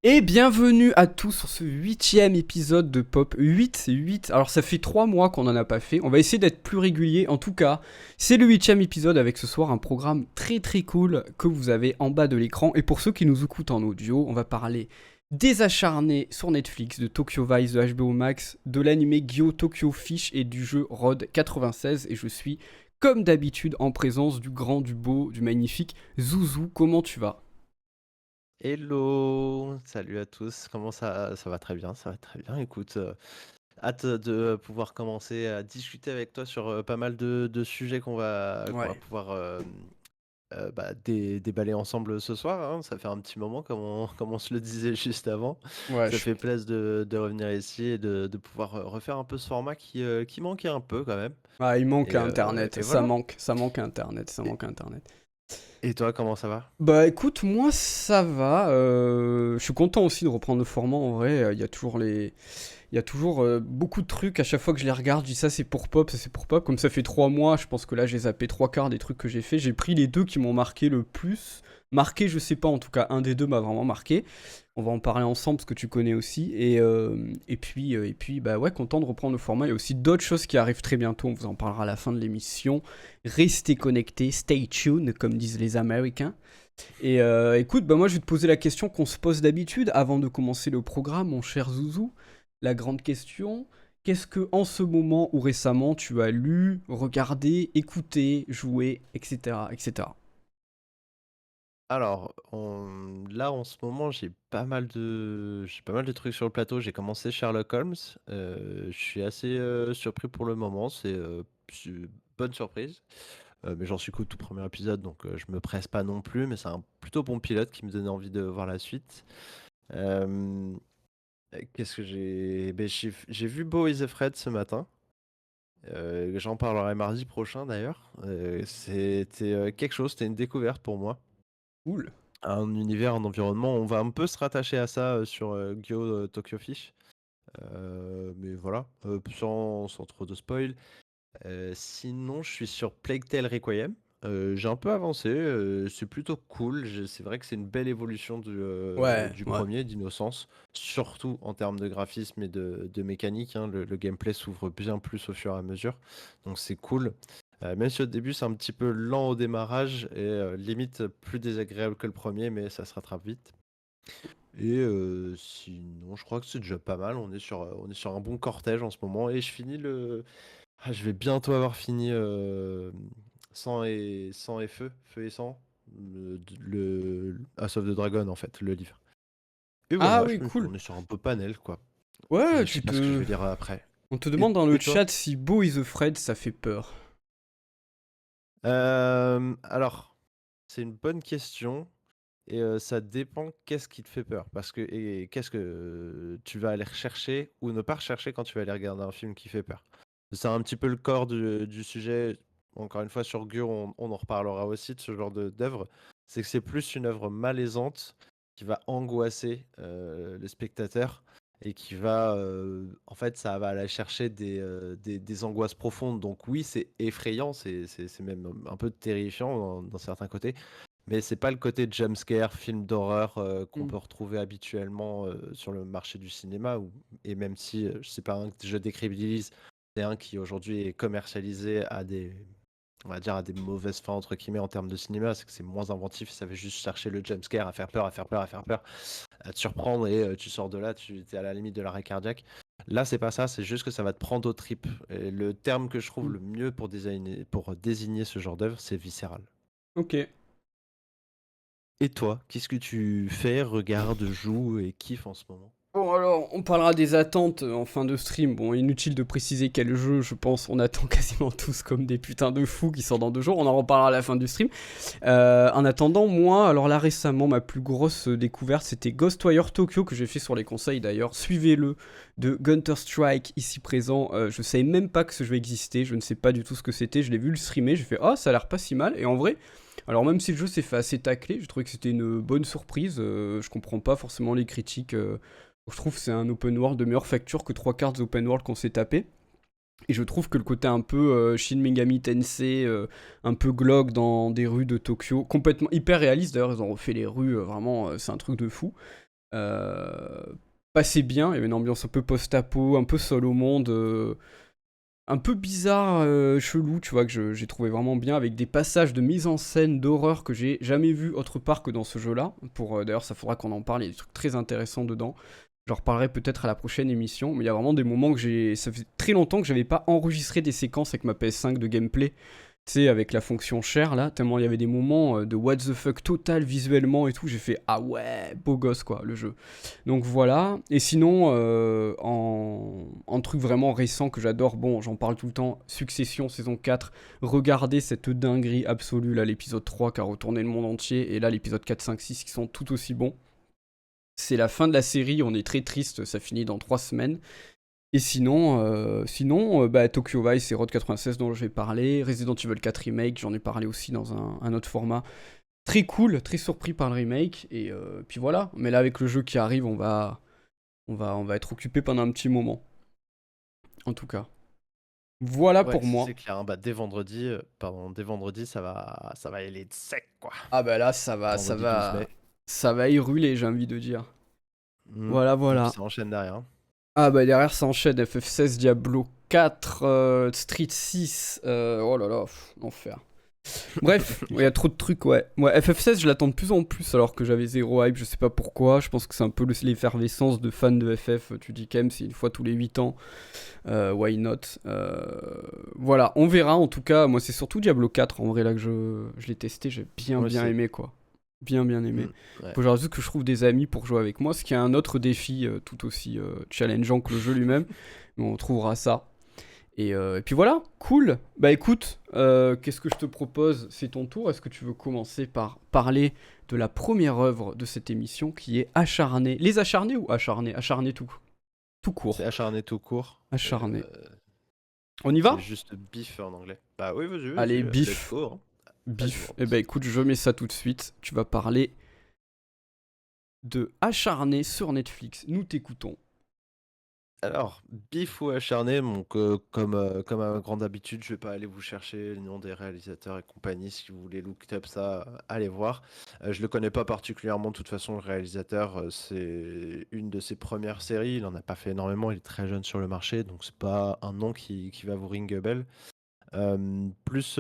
Et bienvenue à tous sur ce huitième épisode de Pop. 8, c'est 8. Alors ça fait 3 mois qu'on n'en a pas fait. On va essayer d'être plus régulier. En tout cas, c'est le huitième épisode avec ce soir un programme très très cool que vous avez en bas de l'écran. Et pour ceux qui nous écoutent en audio, on va parler des acharnés sur Netflix, de Tokyo Vice, de HBO Max, de l'anime Gyo Tokyo Fish et du jeu Road 96. Et je suis, comme d'habitude, en présence du grand, du beau, du magnifique Zouzou. Comment tu vas? Hello, salut à tous. Comment ça va très bien, ça va très bien. Écoute, hâte de pouvoir commencer à discuter avec toi sur pas mal de sujets qu'on va Ouais. pouvoir déballer ensemble ce soir, hein. Ça fait un petit moment, comme on se le disait juste avant. Ouais, Ça fait plaisir de revenir ici et de pouvoir refaire un peu ce format qui manquait un peu quand même. ah, il manque Et, Internet, et voilà. ça manque Internet, ça Et, manque Internet. et toi, comment ça va? Bah écoute, moi ça va, je suis content aussi de reprendre le format en vrai, il y a toujours beaucoup de trucs, à chaque fois que je les regarde, je dis ça c'est pour Pop, ça c'est pour Pop, comme ça fait 3 mois, je pense que là j'ai zappé 3 quarts des trucs que j'ai fait, j'ai pris les deux qui m'ont marqué le plus, marqué je sais pas, en tout cas un des deux m'a vraiment marqué, on va en parler ensemble parce que tu connais aussi, et puis bah ouais, content de reprendre le format, il y a aussi d'autres choses qui arrivent très bientôt, on vous en parlera à la fin de l'émission, restez connectés, stay tuned comme disent les Américains. Et écoute, bah moi je vais te poser la question qu'on se pose d'habitude avant de commencer le programme, mon cher Zouzou. La grande question, qu'est-ce que en ce moment ou récemment tu as lu, regardé, écouté, joué, etc. etc. Alors, là en ce moment, j'ai pas mal de trucs sur le plateau. J'ai commencé Sherlock Holmes. Je suis assez surpris pour le moment. C'est une bonne surprise. Mais j'en suis qu'au tout premier épisode, donc je me presse pas non plus. Mais c'est un plutôt bon pilote qui me donnait envie de voir la suite. Euh, Qu'est-ce que j'ai ben, j'ai vu Beau is Afraid ce matin. J'en parlerai mardi prochain d'ailleurs. C'était quelque chose, c'était une découverte pour moi. Cool. Un univers, un environnement. On va un peu se rattacher à ça sur Gyo Tokyo Fish. Mais voilà, sans trop de spoil. Sinon, je suis sur Plague Tale Requiem. J'ai un peu avancé, c'est plutôt cool. C'est vrai que c'est une belle évolution Ouais, du ouais. premier, d'Innocence, surtout en termes de graphisme et de mécanique, hein. Le gameplay s'ouvre bien plus au fur et à mesure, donc c'est cool. Même si au début c'est un petit peu lent au démarrage et limite plus désagréable que le premier, mais ça se rattrape vite. Et sinon, je crois que c'est déjà pas mal. On est sur un bon cortège en ce moment. Et je finis le. Ah, je vais bientôt avoir fini sang et feu, feu et sang. House of the Dragon, en fait, le livre. Et Ah voilà, oui, cool. on est sur un peu panel, quoi. Je Ouais, sais pas ce que je vais dire après. On te Et, demande dans le et toi? chat si Beau is Afraid ça fait peur. Alors, c'est une bonne question. Et ça dépend qu'est-ce qui te fait peur. Parce que, et qu'est-ce que tu vas aller rechercher ou ne pas rechercher quand tu vas aller regarder un film qui fait peur. C'est un petit peu le corps du sujet. Encore une fois, sur Gur, on en reparlera aussi de ce genre d'œuvre. C'est que c'est plus une œuvre malaisante qui va angoisser le spectateur et qui va, en fait, ça va aller chercher des angoisses profondes. Donc oui, c'est effrayant, c'est même un peu terrifiant dans certains côtés. Mais c'est pas le côté jumpscare, film d'horreur qu'on Hmm. peut retrouver habituellement sur le marché du cinéma. Et même si je sais pas un que je décrédibilise, c'est un qui aujourd'hui est commercialisé on va dire à des mauvaises fins entre guillemets en termes de cinéma, c'est que c'est moins inventif, ça veut juste chercher le jumpscare, à faire peur, à faire peur, à faire peur, à te surprendre et tu sors de là, tu es à la limite de l'arrêt cardiaque. Là, c'est pas ça, c'est juste que ça va te prendre au tripes. Et le terme que je trouve Hmm. le mieux pour désigner ce genre d'œuvre, c'est viscéral. Ok. Et toi, qu'est-ce que tu fais, regardes, joues et kiffes en ce moment? Bon alors, on parlera des attentes en fin de stream. Bon, inutile de préciser quel jeu, je pense, on attend quasiment tous comme des putains de fous qui sortent dans 2 jours. On en reparlera à la fin du stream. En attendant, moi, alors là récemment, ma plus grosse découverte, c'était Ghostwire Tokyo que j'ai fait sur les conseils d'ailleurs. Suivez-le de Gunter Strike ici présent. Je savais même pas que ce jeu existait. Je ne sais pas du tout ce que c'était. Je l'ai vu le streamer. J'ai fait ah, ça a l'air pas si mal. Et en vrai. Alors même si le jeu s'est fait assez tacler, je trouvais que c'était une bonne surprise. Je comprends pas forcément les critiques. Je trouve que c'est un open world de meilleure facture que 3 quarts des open world qu'on s'est tapé. Et je trouve que le côté un peu Shin Megami Tensei, un peu glauque dans des rues de Tokyo, complètement hyper réaliste d'ailleurs, ils ont refait les rues, vraiment, c'est un truc de fou. passait bien. Il y avait une ambiance un peu post-apo, un peu seul au monde, un peu bizarre, chelou, tu vois, que j'ai trouvé vraiment bien, avec des passages de mise en scène d'horreur que j'ai jamais vu autre part que dans ce jeu-là. D'ailleurs, ça faudra qu'on en parle, il y a des trucs très intéressants dedans. J'en reparlerai peut-être à la prochaine émission, mais il y a vraiment des moments que j'ai. Ça fait très longtemps que j'avais pas enregistré des séquences avec ma PS5 de gameplay. Tu sais, avec la fonction share là, tellement il y avait des moments de what the fuck total visuellement et tout. J'ai fait ah ouais, beau gosse quoi, le jeu. Donc voilà. Et sinon, en truc vraiment récent que j'adore, bon, j'en parle tout le temps, Succession saison 4. Regardez cette dinguerie absolue là, l'épisode 3 qui a retourné le monde entier, et là l'épisode 4, 5, 6 qui sont tout aussi bons. C'est la fin de la série, on est très triste, ça finit dans 3 semaines. Et sinon, bah, Tokyo Vice et Road 96 dont je vais parler, Resident Evil 4 Remake, j'en ai parlé aussi dans un autre format. Très cool, très surpris par le remake, et puis voilà. Mais là, avec le jeu qui arrive, on va être occupé pendant un petit moment, en tout cas. Voilà Ouais, pour c'est moi. clair, hein. Bah, dès vendredi, ça va aller de sec, quoi. Ah bah là, ça va, ça Vendredi 12 va, mai. ça va y ruler, j'ai envie de dire. Mm. Voilà, Et puis voilà. ça enchaîne derrière, hein. Ah bah derrière ça enchaîne FF16, Diablo 4, Street 6, oh là là, l'enfer. Bref, il y a trop de trucs, ouais. Ouais, FF16, je l'attends de plus en plus alors que j'avais zéro hype, je sais pas pourquoi. Je pense que c'est un peu l'effervescence de fans de FF. Tu dis quand même, c'est une fois tous les 8 ans. Why not? Voilà, on verra en tout cas. Moi, c'est surtout Diablo 4 en vrai là que je l'ai testé. J'ai bien Moi bien aussi. aimé quoi. Bien bien aimé. Mm. Ouais. Faut genre juste que je trouve des amis pour jouer avec moi, ce qui est un autre défi tout aussi challengeant que le jeu lui-même. Mais on trouvera ça. Et puis voilà, cool. Bah écoute, qu'est-ce que je te propose? C'est ton tour. Est-ce que tu veux commencer par parler de la première œuvre de cette émission qui est Acharné? Les Acharnés ou Acharné? Acharné tout C'est court. acharné tout court. Acharné. On y C'est va? juste bif en anglais. Bah oui, vas-y, Allez, vas-y, let's bif. go, hein. Vas-y, Bif. Eh ben Worms. écoute, je mets ça tout de suite. Tu vas parler de Acharné sur Netflix. Nous t'écoutons. Alors, bif ou acharné, donc comme à ma grande habitude, je vais pas aller vous chercher le nom des réalisateurs et compagnie. Si vous voulez look up ça, allez voir. Je le connais pas particulièrement, de toute façon, le réalisateur, c'est une de ses premières séries. Il en a pas fait énormément, il est très jeune sur le marché, donc c'est pas un nom qui va vous ring a bell. Plus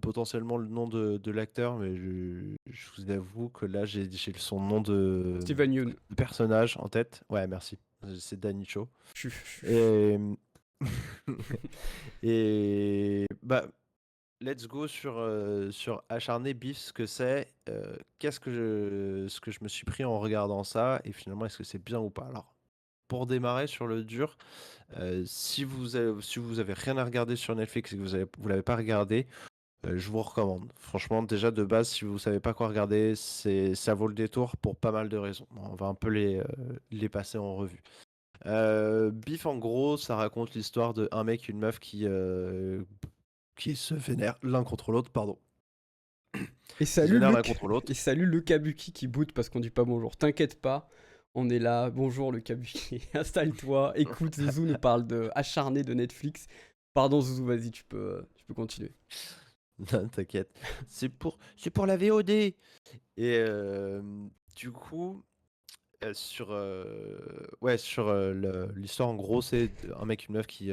potentiellement le nom de l'acteur, mais je vous avoue que là j'ai son nom Steven Yeun. de personnage en tête. Ouais, merci. C'est Danny Cho. Chut. Et, et bah, let's go sur Acharné Beef, ce que c'est. Ce que je me suis pris en regardant ça, et finalement, est-ce que c'est bien ou pas? Alors, pour démarrer sur le dur, si vous avez rien à regarder sur Netflix et que vous l'avez pas regardé, je vous recommande. Franchement, déjà de base, si vous savez pas quoi regarder, ça vaut le détour pour pas mal de raisons. On va un peu les passer en revue. Beef, en gros, ça raconte l'histoire de un mec et une meuf qui se vénèrent l'un contre l'autre, pardon. Et Qui se salut vénèrent l'un Luc. contre Et l'autre. salut le Kabuki qui boot parce qu'on dit pas bonjour. T'inquiète pas, on est là. Bonjour le Kabuki. Installe-toi. Écoute, Zouzou nous parle de Acharné de Netflix. Pardon Zouzou, vas-y, tu peux continuer. Non, t'inquiète. C'est pour la VOD. Et du coup, sur l'histoire, en gros, c'est un mec et une meuf qui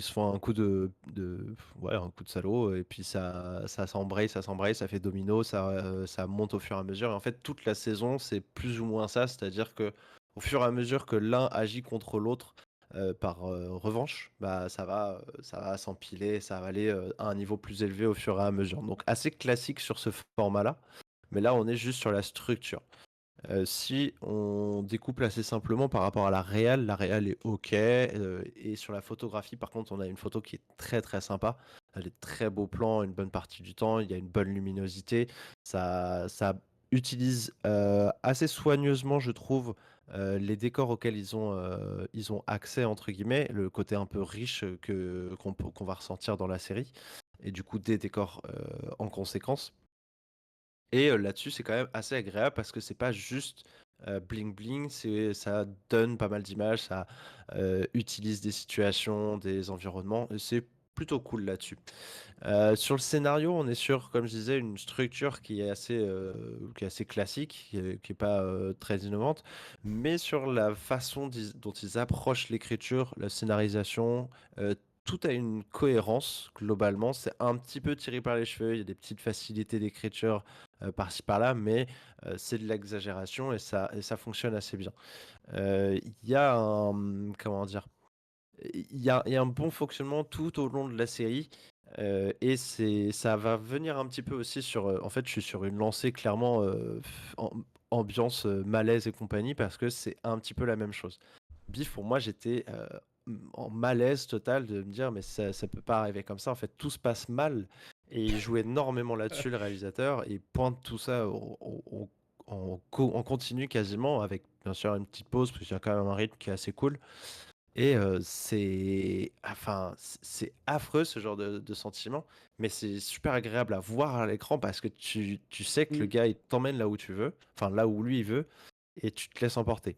se font un coup ouais, un coup de salaud, et puis ça s'embraye, ça fait domino, ça monte au fur et à mesure. Et en fait, toute la saison, c'est plus ou moins ça, c'est-à-dire que au fur et à mesure que l'un agit contre l'autre, par revanche, bah ça va s'empiler, ça va aller à un niveau plus élevé au fur et à mesure. Donc assez classique sur ce format-là, mais là on est juste sur la structure. Si on découpe assez simplement par rapport à la réal est ok. Et sur la photographie, par contre, on a une photo qui est très très sympa. Elle est très beau plan une bonne partie du temps. Il y a une bonne luminosité. Ça utilise assez soigneusement, je trouve, les décors auxquels ils ont accès, entre guillemets, le côté un peu riche qu'on va ressentir dans la série. Et du coup, des décors en conséquence. Et là-dessus, c'est quand même assez agréable parce que c'est pas juste bling bling, ça donne pas mal d'images, ça utilise des situations, des environnements, et c'est plutôt cool là-dessus. Sur le scénario, on est sur, comme je disais, une structure qui est assez classique, qui est pas très innovante, mais sur la façon dont ils approchent l'écriture, la scénarisation, tout a une cohérence globalement. C'est un petit peu tiré par les cheveux, il y a des petites facilités d'écriture par-ci par-là, mais c'est de l'exagération et ça fonctionne assez bien. Il y a un, comment dire, il y a un bon fonctionnement tout au long de la série. Et ça va venir un petit peu aussi sur. En fait, je suis sur une lancée clairement ambiance malaise et compagnie parce que c'est un petit peu la même chose. Bif, pour moi, j'étais en malaise total de me dire, mais ça peut pas arriver comme ça. En fait, tout se passe mal. Et il joue énormément là-dessus, le réalisateur. Il pointe tout ça en continu quasiment, avec bien sûr une petite pause, parce qu'il y a quand même un rythme qui est assez cool. Et c'est affreux ce genre de sentiment, mais c'est super agréable à voir à l'écran parce que tu sais que le Mm. gars, il t'emmène là où tu veux, enfin là où lui il veut, et tu te laisses emporter.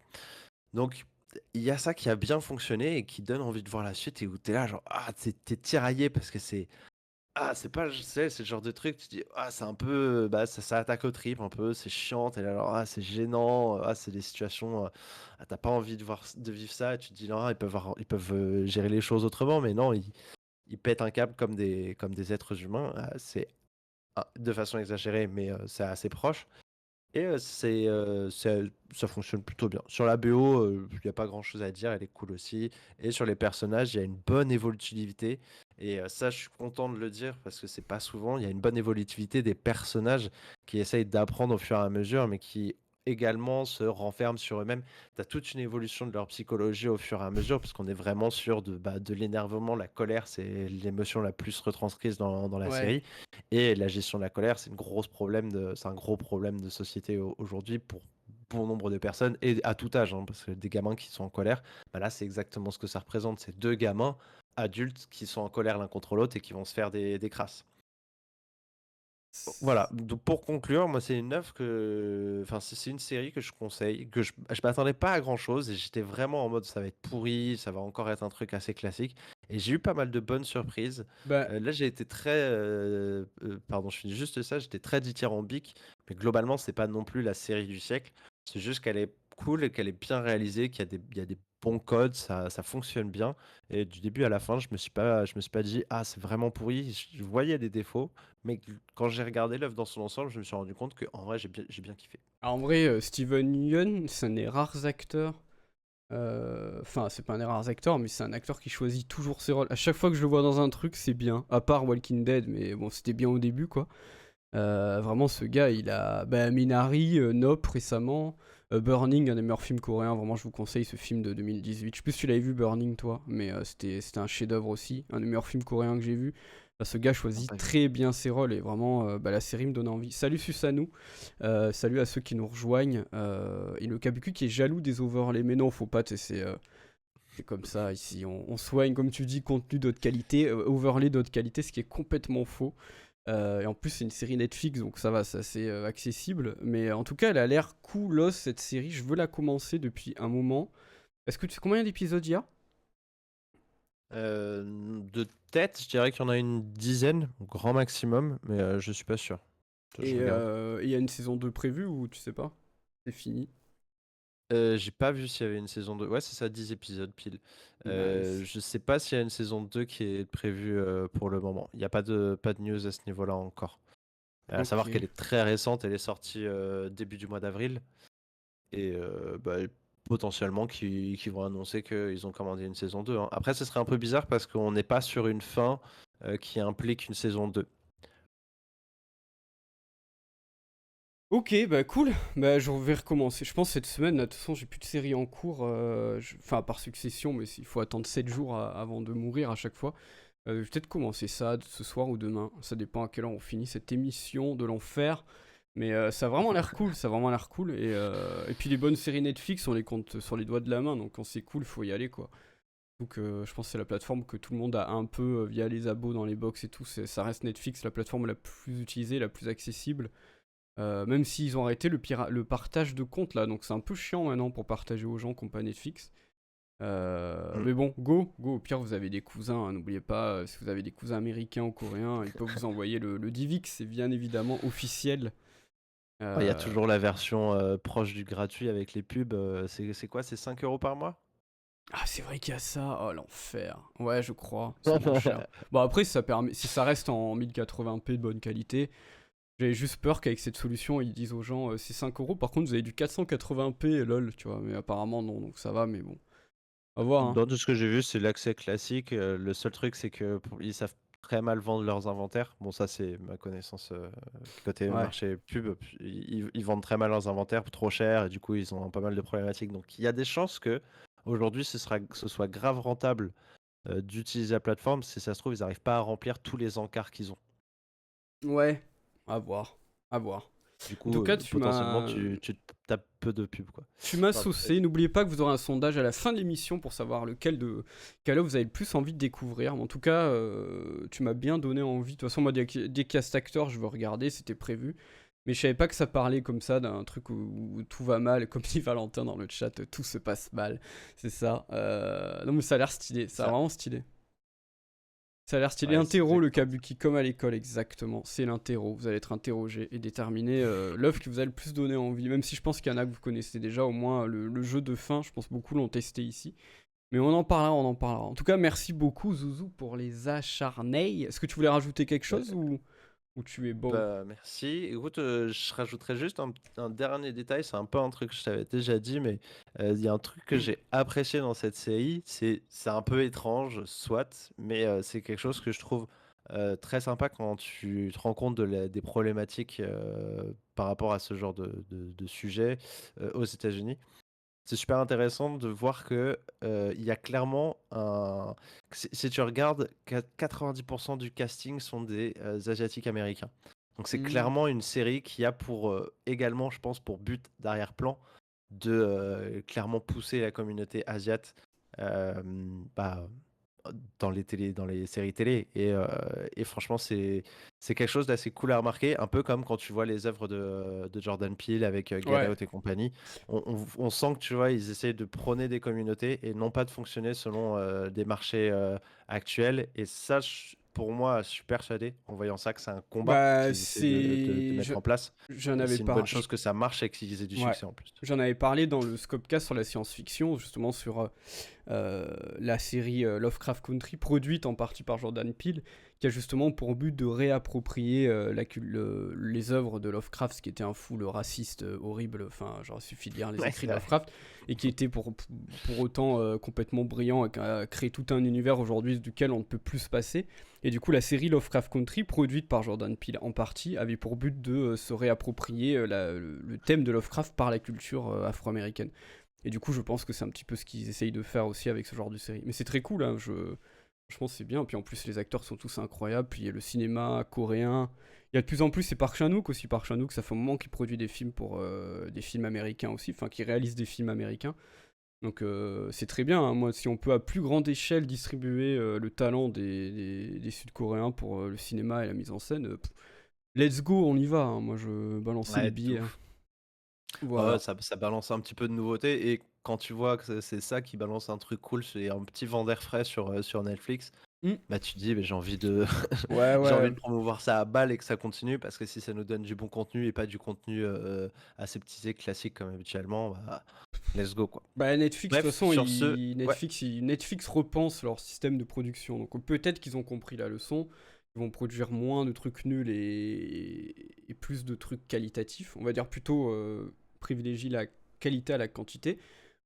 Donc, il y a ça qui a bien fonctionné et qui donne envie de voir la suite et où t'es là, genre, ah, t'es tiraillé parce que c'est pas, je sais, c'est le genre de truc, tu dis, ah, c'est un peu, bah, ça attaque au tripes un peu, c'est chiant, et là, alors, ah, c'est gênant, ah, c'est des situations, ah, t'as pas envie de vivre ça, et tu te dis, non, ils peuvent gérer les choses autrement, mais non, ils pètent un câble comme des êtres humains, c'est de façon exagérée, mais c'est assez proche. Et ça fonctionne plutôt bien. Sur la BO, il n'y a pas grand-chose à dire, elle est cool aussi. Et sur les personnages, il y a une bonne évolutivité. Et ça, je suis content de le dire parce que c'est pas souvent. Il y a une bonne évolutivité des personnages qui essayent d'apprendre au fur et à mesure, mais qui également se renferment sur eux-mêmes. Tu as toute une évolution de leur psychologie au fur et à mesure, parce qu'on est vraiment sur de l'énervement. La colère, c'est l'émotion la plus retranscrite dans la Ouais. série. Et la gestion de la colère, c'est un gros problème de société aujourd'hui pour bon nombre de personnes et à tout âge, hein, parce que des gamins qui sont en colère, bah là c'est exactement ce que ça représente, c'est deux gamins adultes qui sont en colère l'un contre l'autre et qui vont se faire des crasses. Voilà, donc pour conclure, moi c'est une œuvre enfin c'est une série que je conseille, je m'attendais pas à grand chose et j'étais vraiment en mode ça va être pourri, ça va encore être un truc assez classique et j'ai eu pas mal de bonnes surprises. Bah, Là j'ai été très, pardon je finis juste ça, j'étais très dithyrambique, mais globalement c'est pas non plus la série du siècle, c'est juste qu'elle est cool et qu'elle est bien réalisée, il y a des bons codes, ça fonctionne bien et du début à la fin je me suis pas dit ah c'est vraiment pourri, je voyais des défauts. Mais quand j'ai regardé l'œuvre dans son ensemble, je me suis rendu compte que en vrai, j'ai bien kiffé. en vrai, Steven Yeun, c'est un des rares acteurs. Enfin, c'est pas un des rares acteurs, mais c'est un acteur qui choisit toujours ses rôles. À chaque fois que je le vois dans un truc, c'est bien. À part Walking Dead, mais bon, c'était bien au début, quoi. Vraiment, ce gars, il a Minari, Nope récemment, Burning, un des meilleurs films coréens. Vraiment, je vous conseille ce film de 2018. Je sais plus si tu l'avais vu, Burning, toi, mais c'était un chef-d'œuvre aussi, un des meilleurs films coréens que j'ai vu. Ce gars Non, choisit pas vu. très bien ses rôles et vraiment, la série me donne envie. Salut Susanou, salut à ceux qui nous rejoignent. Et le Kabuki qui est jaloux des overlays, mais non, faut pas, c'est comme ça ici. On soigne, comme tu dis, contenu d'autre qualité, overlay d'autre qualité, ce qui est complètement faux. Et en plus, c'est une série Netflix, donc ça va, c'est assez accessible. Mais en tout cas, elle a l'air coolos cette série. Je veux la commencer depuis un moment. Est-ce que tu sais combien d'épisodes il y a? De tête, je dirais qu'il y en a une dizaine, au grand maximum, mais je suis pas sûr. Je Et regarde. il y a une saison 2 prévue ou tu sais pas? C'est fini. J'ai pas vu s'il y avait une saison 2. Ouais, c'est ça, 10 épisodes pile. Nice. Je sais pas s'il y a une saison 2 qui est prévue pour le moment. Il n'y a pas de news à ce niveau-là encore. À savoir Ok. qu'elle est très récente, elle est sortie début du mois d'avril. Et potentiellement qui vont annoncer qu'ils ont commandé une saison 2, hein. Après, ce serait un peu bizarre parce qu'on n'est pas sur une fin qui implique une saison 2. Ok, bah cool. Bah je vais recommencer. Je pense cette semaine, là, de toute façon, j'ai plus de séries en cours. Enfin, par succession, mais il faut attendre 7 jours avant de mourir à chaque fois. Je vais peut-être commencer ça ce soir ou demain. Ça dépend à quelle heure on finit cette émission de l'enfer. Mais ça a vraiment l'air cool, ça a vraiment l'air cool. Et puis les bonnes séries Netflix, on les compte sur les doigts de la main. Donc quand c'est cool, il faut y aller, quoi. Donc je pense que c'est la plateforme que tout le monde a un peu via les abos dans les box et tout. Ça reste Netflix, la plateforme la plus utilisée, la plus accessible. Même s'ils ont arrêté le partage de comptes là. Donc c'est un peu chiant maintenant pour partager aux gens qui n'ont pas Netflix. Mm. Mais bon, go, go. Au pire, vous avez des cousins, hein, n'oubliez pas, si vous avez des cousins américains ou coréens, ils peuvent vous envoyer le DivX, c'est bien évidemment officiel. Il y a Euh, toujours la version proche du gratuit avec les pubs. C'est quoi? C'est 5 € par mois? Ah, c'est vrai qu'il y a ça. Oh, l'enfer. Ouais, je crois. C'est moins cher. Bon, après, si ça reste en 1080p de bonne qualité, j'avais juste peur qu'avec cette solution, ils disent aux gens, c'est 5 euros. Par contre, vous avez du 480p, lol, tu vois. Mais apparemment, non, donc ça va, mais bon. À voir, hein. Dans tout ce que j'ai vu, c'est l'accès classique. Le seul truc, c'est que ils savent très mal vendre leurs inventaires. Bon, ça, c'est ma connaissance côté Ouais. marché pub. Ils vendent très mal leurs inventaires, trop cher, et du coup, ils ont pas mal de problématiques. Donc, il y a des chances que aujourd'hui, ce soit grave rentable d'utiliser la plateforme. Si ça se trouve, ils n'arrivent pas à remplir tous les encarts qu'ils ont. Ouais. À voir. À voir. Du En tout coup, cas, potentiellement, tu te tapes peu de pubs, quoi. tu m'as Pardon, saucé. vas-y. N'oubliez pas que vous aurez un sondage à la fin de l'émission pour savoir quelle œuvre vous avez le plus envie de découvrir. Mais en tout cas, tu m'as bien donné envie. De toute façon, moi, dès qu'il y a cet acteur, je veux regarder, c'était prévu. Mais je savais pas que ça parlait comme ça d'un truc où tout va mal, comme dit Valentin dans le chat, tout se passe mal. C'est ça. Non, mais ça a l'air stylé. Ça a Ça. vraiment stylé. Ça a l'air stylé. Ouais, c'est Interro, le exactement ça. kabuki, comme à l'école, exactement. C'est l'interro. Vous allez être interrogé et déterminer l'œuvre qui vous a le plus donné envie. Même si je pense qu'il y en a que vous connaissez déjà, au moins le jeu de fin, je pense beaucoup l'ont testé ici. Mais on en parlera, on en parlera. En tout cas, merci beaucoup, Zouzou, pour les acharnés. Est-ce que tu voulais rajouter quelque chose ou tu es bon? Bah, merci. Écoute, je rajouterais juste un dernier détail. C'est un peu un truc que je t'avais déjà dit, mais il y a un truc que j'ai apprécié dans cette série. C'est un peu étrange, soit, mais c'est quelque chose que je trouve très sympa quand tu te rends compte des problématiques par rapport à ce genre de sujet aux États-Unis. C'est super intéressant de voir que il y a clairement si tu regardes, 90% du casting sont des Asiatiques américains. Donc c'est Hmm. clairement une série qui a pour également, je pense, pour but d'arrière-plan de clairement pousser la communauté asiate euh, bah, dans les séries télé. Et franchement, c'est quelque chose d'assez cool à remarquer, un peu comme quand tu vois les œuvres de Jordan Peele avec Get Ouais. Out et compagnie. On sent que tu vois, ils essayent de prôner des communautés et non pas de fonctionner selon des marchés actuels. Et ça, pour moi, je suis persuadé, en voyant ça, que c'est un combat Bah, qu'ils essaient de mettre en place. j'en Et avais c'est une bonne pas. chose que ça marche et qu'ils aient du Ouais. succès en plus. J'en avais parlé dans le Scopecast sur la science-fiction, justement sur la série Lovecraft Country, produite en partie par Jordan Peele, qui a justement pour but de réapproprier les œuvres de Lovecraft, ce qui était un fou, le raciste horrible, enfin, genre, il suffit de lire les Ouais, écrits c'est de vrai. Lovecraft, et qui était pour autant complètement brillant et qui a créé tout un univers aujourd'hui duquel on ne peut plus se passer. Et du coup, la série Lovecraft Country, produite par Jordan Peele en partie, avait pour but de se réapproprier le thème de Lovecraft par la culture afro-américaine. Et du coup, je pense que c'est un petit peu ce qu'ils essayent de faire aussi avec ce genre de série. Mais c'est très cool, hein, franchement, c'est bien. Puis en plus, les acteurs sont tous incroyables. Puis il y a le cinéma coréen. Il y a de plus en plus, c'est Park Chan-wook aussi. Park Chan-wook, ça fait un moment qu'il produit des films pour des films américains aussi. Enfin, qu'il réalise des films américains. Donc c'est très bien, hein. Moi, si on peut à plus grande échelle distribuer le talent des Sud-Coréens pour le cinéma et la mise en scène, let's go, on y va, hein. Moi, je balançais les Ouais, billets, tout. hein. Ouais, Voilà. ça balance un petit peu de nouveauté et quand tu vois que c'est ça qui balance un truc cool, c'est un petit vent d'air frais sur Netflix, Hmm. bah tu te dis: «Beh, j'ai envie de Ouais, j'ai ouais. envie de promouvoir ça à balle et que ça continue» parce que si ça nous donne du bon contenu et pas du contenu, aseptisé classique comme habituellement, bah, let's go, quoi. Bah, Netflix, de toute Bref, façon, sur ce, ouais, Netflix repense leur système de production. Donc peut-être qu'ils ont compris la leçon. Ils vont produire moins de trucs nuls et plus de trucs qualitatifs. On va dire plutôt privilégier la qualité à la quantité.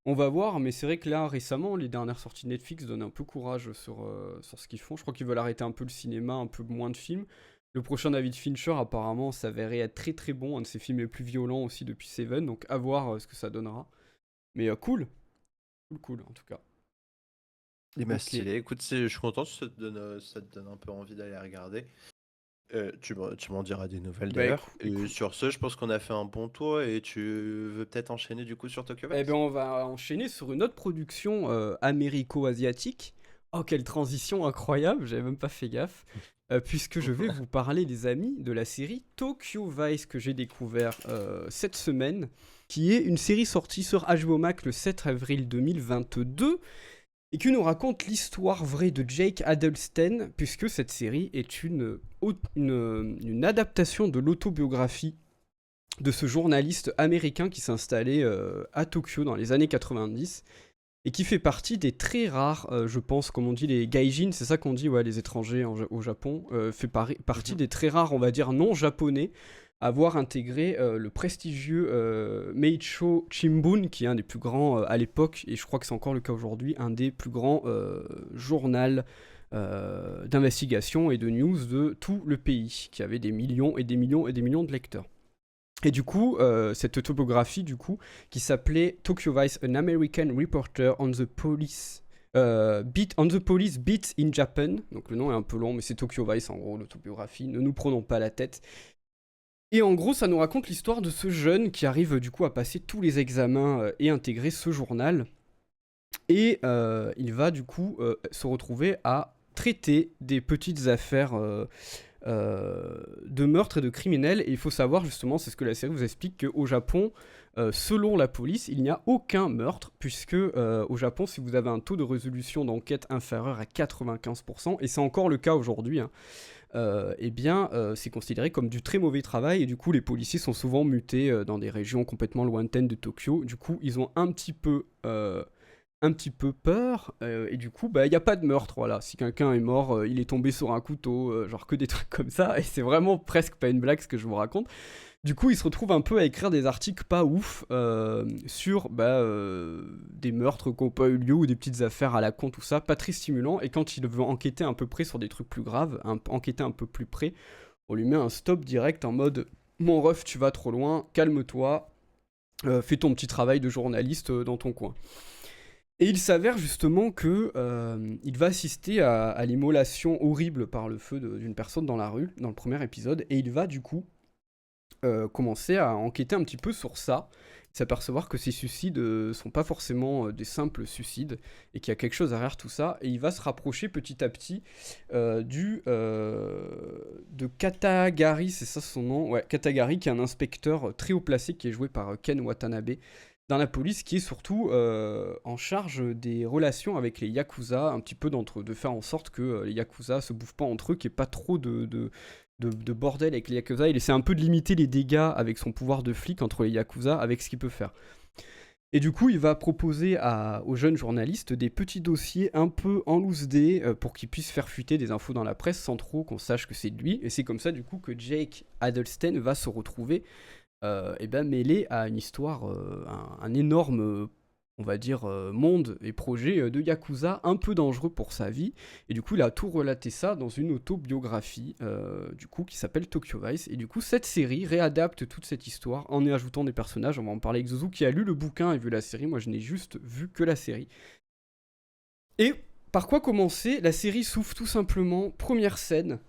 On va voir, mais c'est vrai que là, récemment, les dernières sorties de Netflix donnent un peu courage sur ce qu'ils font. Je crois qu'ils veulent arrêter un peu le cinéma, un peu moins de films. Le prochain David Fincher, apparemment, s'avérait être très très bon, un de ses films les plus violents aussi depuis Seven, donc à voir ce que ça donnera. Mais cool, cool, cool, en tout cas. et bah, Ok. stylé. Écoute, je suis content si ça te donne un peu envie d'aller regarder. Tu m'en diras des nouvelles Bah d'ailleurs. Et écoute. sur ce, je pense qu'on a fait un bon tour et tu veux peut-être enchaîner du coup sur Tokyo Eh ben Vice? on va enchaîner sur une autre production américo-asiatique, Oh, quelle transition incroyable, j'avais même pas fait gaffe. Puisque je vais vous parler, les amis, de la série Tokyo Vice que j'ai découvert cette semaine, qui est une série sortie sur HBO Max le 7 avril 2022 et qui nous raconte l'histoire vraie de Jake Adelstein, puisque cette série est une adaptation de l'autobiographie de ce journaliste américain qui s'est installé à Tokyo dans les années 90 et qui fait partie des très rares, je pense, comme on dit les gaijin, c'est ça qu'on dit, ouais, les étrangers au Japon, fait partie des très rares, on va dire, non-japonais à avoir intégré le prestigieux Meicho Shimbun, qui est un des plus grands à l'époque, et je crois que c'est encore le cas aujourd'hui, un des plus grands journaux d'investigation et de news de tout le pays, qui avait des millions et des millions et des millions de lecteurs. Et du coup, cette autobiographie, du coup, qui s'appelait Tokyo Vice, An American Reporter on the Police Beat in Japan. Donc le nom est un peu long, mais c'est Tokyo Vice en gros, l'autobiographie. Ne nous prenons pas la tête. Et en gros, ça nous raconte l'histoire de ce jeune qui arrive du coup à passer tous les examens et intégrer ce journal. Et il va du coup se retrouver à traiter des petites affaires de meurtres et de criminels. Et il faut savoir justement, c'est ce que la série vous explique, qu'au Japon, selon la police, il n'y a aucun meurtre, puisque au Japon, si vous avez un taux de résolution d'enquête inférieur à 95%, et c'est encore le cas aujourd'hui, hein, eh bien, c'est considéré comme du très mauvais travail, et du coup, les policiers sont souvent mutés dans des régions complètement lointaines de Tokyo. Du coup, ils ont un petit peu peur, et du coup, bah, il n'y a pas de meurtre, voilà. Si quelqu'un est mort, il est tombé sur un couteau, genre que des trucs comme ça, et c'est vraiment presque pas une blague ce que je vous raconte. Du coup, il se retrouve un peu à écrire des articles pas ouf sur des meurtres qui n'ont pas eu lieu ou des petites affaires à la con, tout ça, pas très stimulant. Et quand il veut enquêter un peu près sur des trucs plus graves, enquêter un peu plus près, on lui met un stop direct en mode « Mon ref, tu vas trop loin, calme-toi, fais ton petit travail de journaliste dans ton coin ». Et il s'avère justement que il va assister à l'immolation horrible par le feu d'une personne dans la rue, dans le premier épisode, et il va du coup commencer à enquêter un petit peu sur ça, s'apercevoir que ces suicides sont pas forcément des simples suicides, et qu'il y a quelque chose derrière tout ça, et il va se rapprocher petit à petit de Katagari, c'est ça son nom, ouais, Katagari, qui est un inspecteur très haut placé, qui est joué par Ken Watanabe, dans la police, qui est surtout en charge des relations avec les Yakuza, un petit peu de faire en sorte que les Yakuza se bouffent pas entre eux, qu'il n'y ait pas trop de bordel avec les Yakuza. Il essaie un peu de limiter les dégâts avec son pouvoir de flic entre les Yakuza, avec ce qu'il peut faire. Et du coup, il va proposer aux jeunes journalistes des petits dossiers un peu en loose dé pour qu'ils puissent faire fuiter des infos dans la presse sans trop qu'on sache que c'est de lui. Et c'est comme ça, du coup, que Jake Adelstein va se retrouver mêlé à une histoire, un énorme, on va dire, monde et projet de Yakuza un peu dangereux pour sa vie. Et du coup, il a tout relaté ça dans une autobiographie, du coup, qui s'appelle Tokyo Vice. Et du coup, cette série réadapte toute cette histoire en y ajoutant des personnages. On va en parler avec Zouzou, qui a lu le bouquin et vu la série. Moi, je n'ai juste vu que la série. Et par quoi commencer? La série s'ouvre tout simplement, première scène,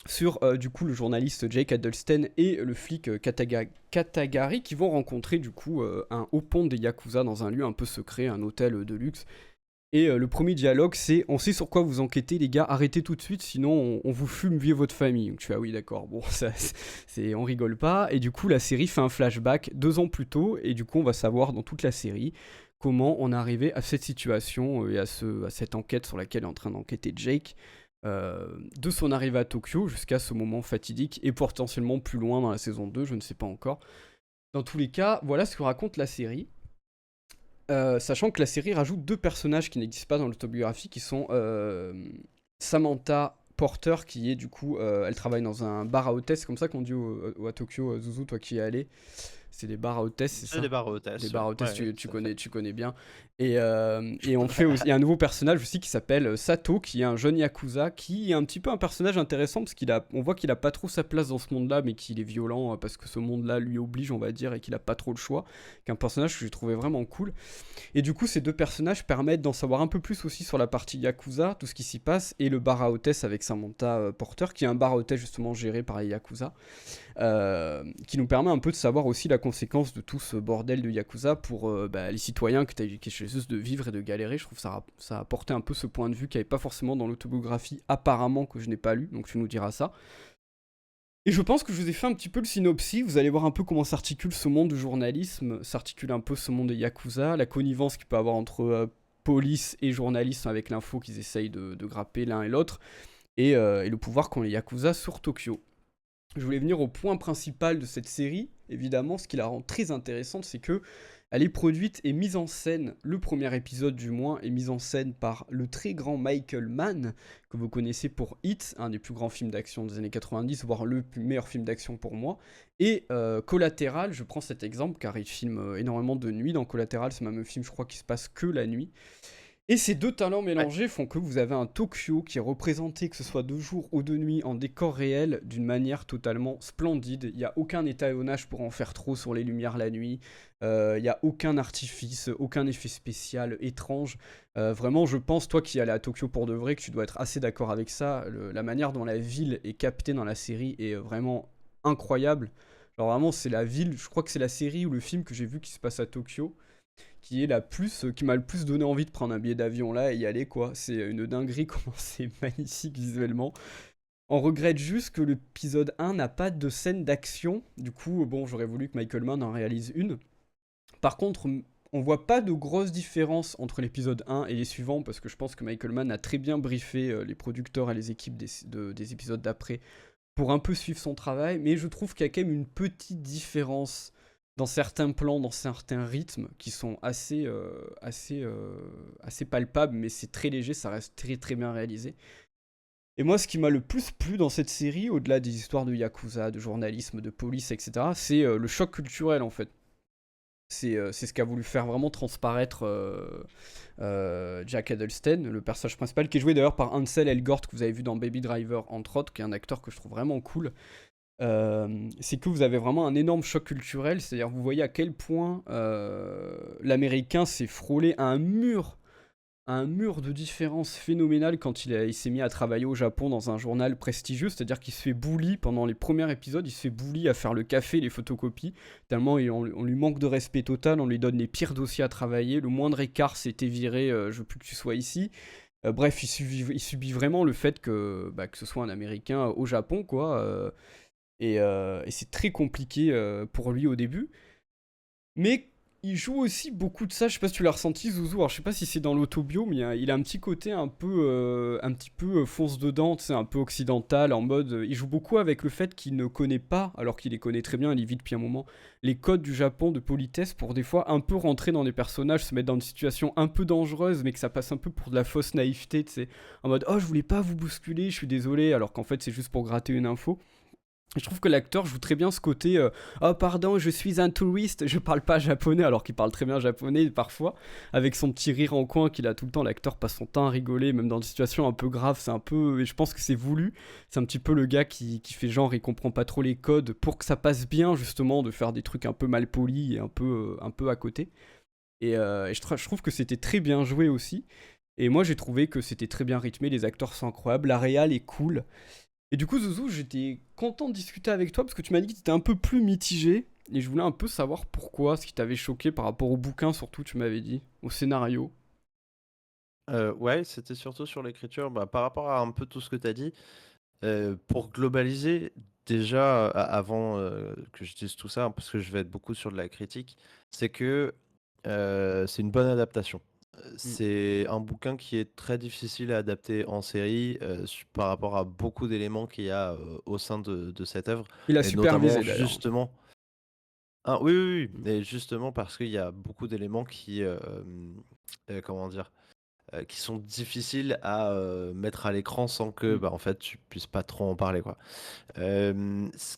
sur du coup le journaliste Jake Adelstein et le flic Katagari qui vont rencontrer du coup un haut pont des Yakuza dans un lieu un peu secret, un hôtel de luxe. Et le premier dialogue c'est « On sait sur quoi vous enquêtez les gars, arrêtez tout de suite sinon on vous fume via votre famille ». Donc tu fais « Ah oui d'accord, bon ça, on rigole pas ». Et du coup la série fait un flashback 2 ans plus tôt et du coup on va savoir dans toute la série comment on est arrivé à cette situation et à cette enquête sur laquelle est en train d'enquêter Jake. De son arrivée à Tokyo jusqu'à ce moment fatidique et potentiellement plus loin dans la saison 2, je ne sais pas encore. Dans tous les cas, voilà ce que raconte la série. Sachant que la série rajoute 2 personnages qui n'existent pas dans l'autobiographie, qui sont Samantha Porter, qui est du coup, elle travaille dans un bar à hôtesse, c'est comme ça qu'on dit à Tokyo, Zouzou, toi qui y es allé. C'est des bars à hôtesse, c'est ça? Des bars à hôtesse. Des bars à hôtesse, Ouais, tu connais bien. Et on fait aussi, il y a un nouveau personnage aussi qui s'appelle Sato, qui est un jeune Yakuza, qui est un petit peu un personnage intéressant, parce on voit qu'il a pas trop sa place dans ce monde-là, mais qu'il est violent, parce que ce monde-là lui oblige, on va dire, et qu'il a pas trop le choix. Qu'un personnage que j'ai trouvé vraiment cool. Et du coup, ces 2 personnages permettent d'en savoir un peu plus aussi sur la partie Yakuza, tout ce qui s'y passe, et le bar à hôtesse avec Samantha Porter, qui est un bar à hôtesse justement géré par les Yakuza, qui nous permet un peu de savoir aussi la conséquence de tout ce bordel de Yakuza pour les citoyens qui essaient juste de vivre et de galérer. Je trouve que ça a apporté un peu ce point de vue qu'il n'y avait pas forcément dans l'autobiographie, apparemment, que je n'ai pas lu, donc tu nous diras ça. Et je pense que je vous ai fait un petit peu le synopsis, vous allez voir un peu comment s'articule ce monde du journalisme, s'articule un peu ce monde de Yakuza, la connivence qu'il peut y avoir entre police et journalisme avec l'info qu'ils essayent de grapper l'un et l'autre, et le pouvoir qu'ont les Yakuza sur Tokyo. Je voulais venir au point principal de cette série, évidemment, ce qui la rend très intéressante, c'est que elle est produite et mise en scène, le premier épisode du moins, est mise en scène par le très grand Michael Mann, que vous connaissez pour Hit, un des plus grands films d'action des années 90, voire le meilleur film d'action pour moi. Et Collateral, je prends cet exemple car il filme énormément de nuit dans Collateral, c'est même un film je crois qui se passe que la nuit. Et ces deux talents Ouais. mélangés font que vous avez un Tokyo qui est représenté, que ce soit de jour ou de nuit, en décor réel, d'une manière totalement splendide. Il n'y a aucun étalonnage pour en faire trop sur les lumières la nuit. Il n'y a aucun artifice, aucun effet spécial étrange. Vraiment, je pense, toi qui es allé à Tokyo pour de vrai, que tu dois être assez d'accord avec ça. La manière dont la ville est captée dans la série est vraiment incroyable. Alors vraiment, c'est la ville, je crois que c'est la série ou le film que j'ai vu qui se passe à Tokyo qui m'a le plus donné envie de prendre un billet d'avion là et y aller quoi. C'est une dinguerie comment c'est magnifique visuellement. On regrette juste que l'épisode 1 n'a pas de scène d'action. Du coup, bon, j'aurais voulu que Michael Mann en réalise une. Par contre, on voit pas de grosses différences entre l'épisode 1 et les suivants parce que je pense que Michael Mann a très bien briefé les producteurs et les équipes des épisodes d'après pour un peu suivre son travail, mais je trouve qu'il y a quand même une petite différence dans certains plans, dans certains rythmes qui sont assez palpables, mais c'est très léger, ça reste très très bien réalisé. Et moi, ce qui m'a le plus plu dans cette série, au-delà des histoires de Yakuza, de journalisme, de police, etc., c'est le choc culturel en fait. C'est ce qu'a voulu faire vraiment transparaître Jack Adelstein, le personnage principal, qui est joué d'ailleurs par Ansel Elgort, que vous avez vu dans Baby Driver, entre autres, qui est un acteur que je trouve vraiment cool. C'est que vous avez vraiment un énorme choc culturel, c'est-à-dire vous voyez à quel point l'américain s'est frôlé à un mur de différence phénoménale quand il s'est mis à travailler au Japon dans un journal prestigieux, c'est-à-dire qu'il se fait bully pendant les premiers épisodes, il se fait bully à faire le café, les photocopies, tellement on lui manque de respect total, on lui donne les pires dossiers à travailler, le moindre écart c'était viré, je veux plus que tu sois ici. Bref, il subit vraiment le fait que ce soit un Américain au Japon, quoi. Et c'est très compliqué pour lui au début. Mais il joue aussi beaucoup de ça. Je sais pas si tu l'as ressenti, Zouzou. Alors je sais pas si c'est dans l'autobio, mais il a un petit côté un petit peu fonce dedans, c'est un peu occidental, en mode. Il joue beaucoup avec le fait qu'il ne connaît pas, alors qu'il les connaît très bien, il y vit depuis un moment, les codes du Japon de politesse pour des fois un peu rentrer dans des personnages, se mettre dans une situation un peu dangereuse, mais que ça passe un peu pour de la fausse naïveté, tu sais. En mode, oh, je voulais pas vous bousculer, je suis désolé, alors qu'en fait c'est juste pour gratter une info. Je trouve que l'acteur joue très bien ce côté oh pardon, je suis un touriste, je parle pas japonais alors qu'il parle très bien japonais parfois, avec son petit rire en coin qu'il a tout le temps. L'acteur passe son temps à rigoler, même dans des situations un peu graves. C'est un peu, et je pense que c'est voulu. C'est un petit peu le gars qui fait genre il comprend pas trop les codes pour que ça passe bien justement de faire des trucs un peu mal polis et un peu à côté. Et je trouve que c'était très bien joué aussi. Et moi j'ai trouvé que c'était très bien rythmé, les acteurs sont incroyables, la réal est cool. Et du coup, Zouzou, j'étais content de discuter avec toi parce que tu m'as dit que tu étais un peu plus mitigé. Et je voulais un peu savoir pourquoi, ce qui t'avait choqué par rapport au bouquin, surtout, tu m'avais dit, au scénario. Ouais, c'était surtout sur l'écriture. Bah, par rapport à un peu tout ce que tu as dit, pour globaliser, déjà, avant que je dise tout ça, hein, parce que je vais être beaucoup sur de la critique, c'est que c'est une bonne adaptation. Mm. C'est un bouquin qui est très difficile à adapter en série par rapport à beaucoup d'éléments qu'il y a au sein de cette œuvre, Il a et notamment supervisé d'ailleurs. justement. Ah oui, oui, oui, et justement parce qu'il y a beaucoup d'éléments qui, comment dire, qui sont difficiles à mettre à l'écran sans que, Mm. bah, en fait, tu puisses pas trop en parler, quoi. Hem, s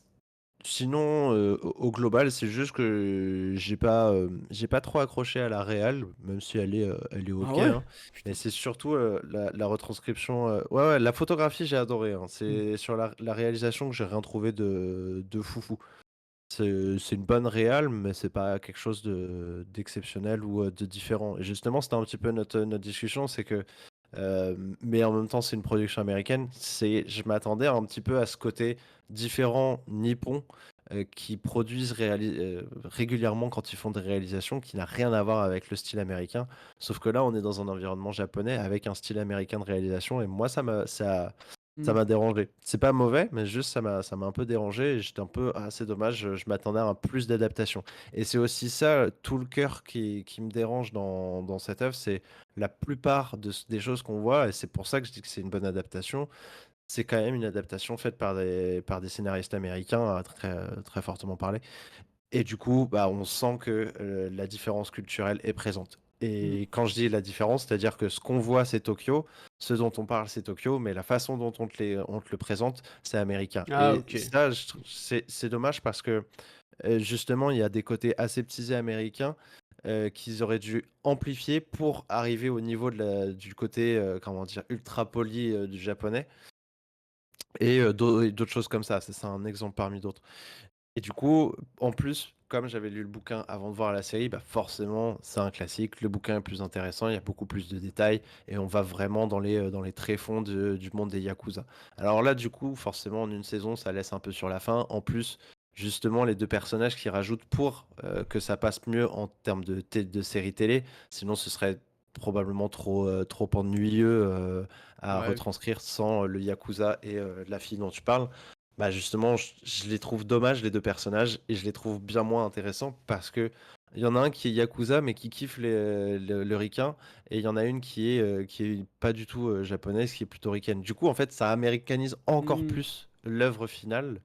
Sinon, au global, c'est juste que j'ai pas trop accroché à la réal, même si elle est Ah OK, ouais. hein. Mais Putain. c'est surtout, la retranscription, ouais, ouais, la photographie, j'ai adoré, hein. Mm. C'est sur la réalisation que j'ai rien trouvé de foufou. C'est une bonne réal, mais c'est pas quelque chose d'exceptionnel ou de différent. Et justement, c'était un petit peu notre discussion, c'est que, mais en même temps, c'est une production américaine. Je m'attendais un petit peu à ce côté différent nippon, qui produisent régulièrement quand ils font des réalisations qui n'a rien à voir avec le style américain. Sauf que là, on est dans un environnement japonais avec un style américain de réalisation et moi, ça Mm. m'a dérangé. C'est pas mauvais, mais juste ça m'a un peu dérangé et j'étais un peu: «Ah, c'est dommage, je m'attendais à un plus d'adaptation» et c'est aussi ça, tout le cœur qui me dérange dans cette œuvre, c'est la plupart des choses qu'on voit et c'est pour ça que je dis que c'est une bonne adaptation, c'est quand même une adaptation faite par des scénaristes américains, à très fortement parler et du coup, bah, on sent que, la différence culturelle est présente Mm. et quand je dis la différence, c'est-à-dire que ce qu'on voit, c'est Tokyo, ce dont on parle, c'est Tokyo, mais la façon dont on te le présente, c'est américain Ah, et ok. ça, je trouve c'est dommage parce que, justement, il y a des côtés aseptisés américains, qu'ils auraient dû amplifier pour arriver au niveau du côté, comment dire? Ultra poli, du japonais et d'autres choses comme ça. Ça, c'est un exemple parmi d'autres. Et du coup, en plus, comme j'avais lu le bouquin avant de voir la série, bah forcément, c'est un classique. Le bouquin est plus intéressant, il y a beaucoup plus de détails et on va vraiment dans les tréfonds du monde des Yakuza. Alors là, du coup, forcément, en une saison, ça laisse un peu sur la fin. En plus, justement, les deux personnages qui rajoutent pour que ça passe mieux en termes de série télé. Sinon, ce serait probablement trop ennuyeux à Ouais. retranscrire sans le Yakuza et la fille dont tu parles. Bah, justement, je les trouve dommages les 2 personnages et je les trouve bien moins intéressants parce que il y en a un qui est yakuza mais qui kiffe le ricain et il y en a une qui est pas du tout, japonaise, qui est plutôt ricaine. Du coup, en fait, ça américanise encore Mm. plus l'œuvre finale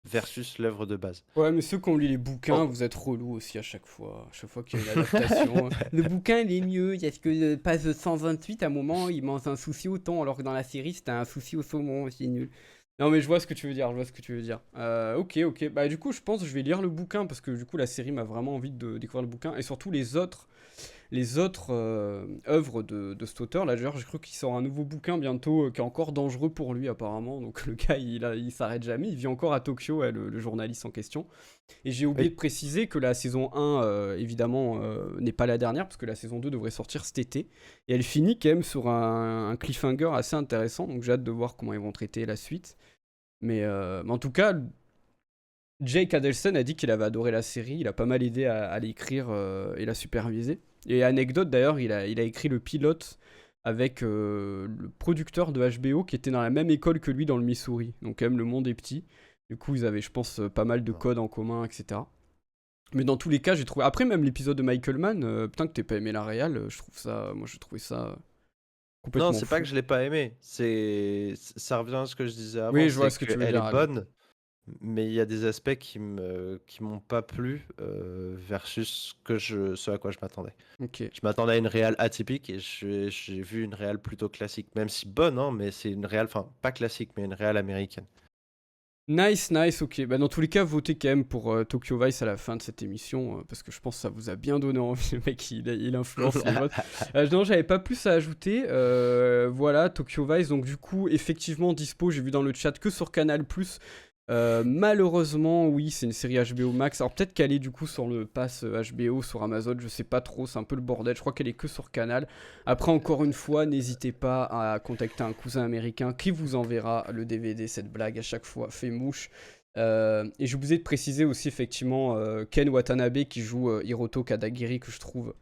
versus l'œuvre de base. Ouais, mais ceux qui ont lu les bouquins, Oh! vous êtes relous aussi à chaque fois. À chaque fois qu'il y a une adaptation. Le bouquin, il est mieux. Il y a ce que page 128, à un moment, il mange un souci au thon, alors que dans la série, c'était un souci au saumon. C'est nul. Non, mais je vois ce que tu veux dire. Je vois ce que tu veux dire. Ok, ok. Bah, du coup, je pense que je vais lire le bouquin parce que du coup, la série m'a vraiment envie de découvrir le bouquin. Et surtout, les autres œuvres de cet auteur. Là, d'ailleurs, j'ai cru qu'il sort un nouveau bouquin bientôt qui est encore dangereux pour lui, apparemment. Donc, le gars, il s'arrête jamais. Il vit encore à Tokyo, ouais, le journaliste en question. Et j'ai oublié Oui. de préciser que la saison 1, évidemment, n'est pas la dernière, parce que la saison 2 devrait sortir cet été. Et elle finit quand même sur un cliffhanger assez intéressant, donc j'ai hâte de voir comment ils vont traiter la suite. Mais en tout cas, Jake Adelson a dit qu'il avait adoré la série, il a pas mal aidé à l'écrire et la superviser. Et anecdote d'ailleurs, il a écrit le pilote avec le producteur de HBO qui était dans la même école que lui dans le Missouri. Donc quand même le monde est petit. Du coup, ils avaient, je pense, pas mal de codes en commun, etc. Mais dans tous les cas, j'ai trouvé. Après, même l'épisode de Michael Mann, putain, que t'aies pas aimé la réal, je trouve ça. Moi, j'ai trouvé ça Non, complètement c'est pas que fou. je l'ai pas aimé, ça revient à ce que je disais avant, Oui, je vois c'est ce que tu veux qu'elle dire, est Ali. bonne, mais il y a des aspects qui m'ont pas plu, versus ce à quoi je m'attendais. Ok. Je m'attendais à une réal atypique et j'ai vu une réal plutôt classique, même si bonne, hein, mais c'est une réal, enfin pas classique, mais une réal américaine. Nice, nice, ok. Bah, dans tous les cas, votez quand même pour Tokyo Vice à la fin de cette émission, parce que je pense que ça vous a bien donné envie. Le mec, il influence les votes. Non, j'avais pas plus à ajouter. Voilà, Tokyo Vice, donc du coup, effectivement, dispo, j'ai vu dans le chat que sur Canal+. Malheureusement, oui, c'est une série HBO Max. Alors peut-être qu'elle est du coup sur le pass HBO, sur Amazon, je sais pas trop, c'est un peu le bordel. Je crois qu'elle est que sur Canal. Après, encore une fois, n'hésitez pas à contacter un cousin américain qui vous enverra le DVD. Cette blague à chaque fois fait mouche. Et j'ai oublié de préciser aussi effectivement Ken Watanabe qui joue Hiroto Kadagiri, que je trouve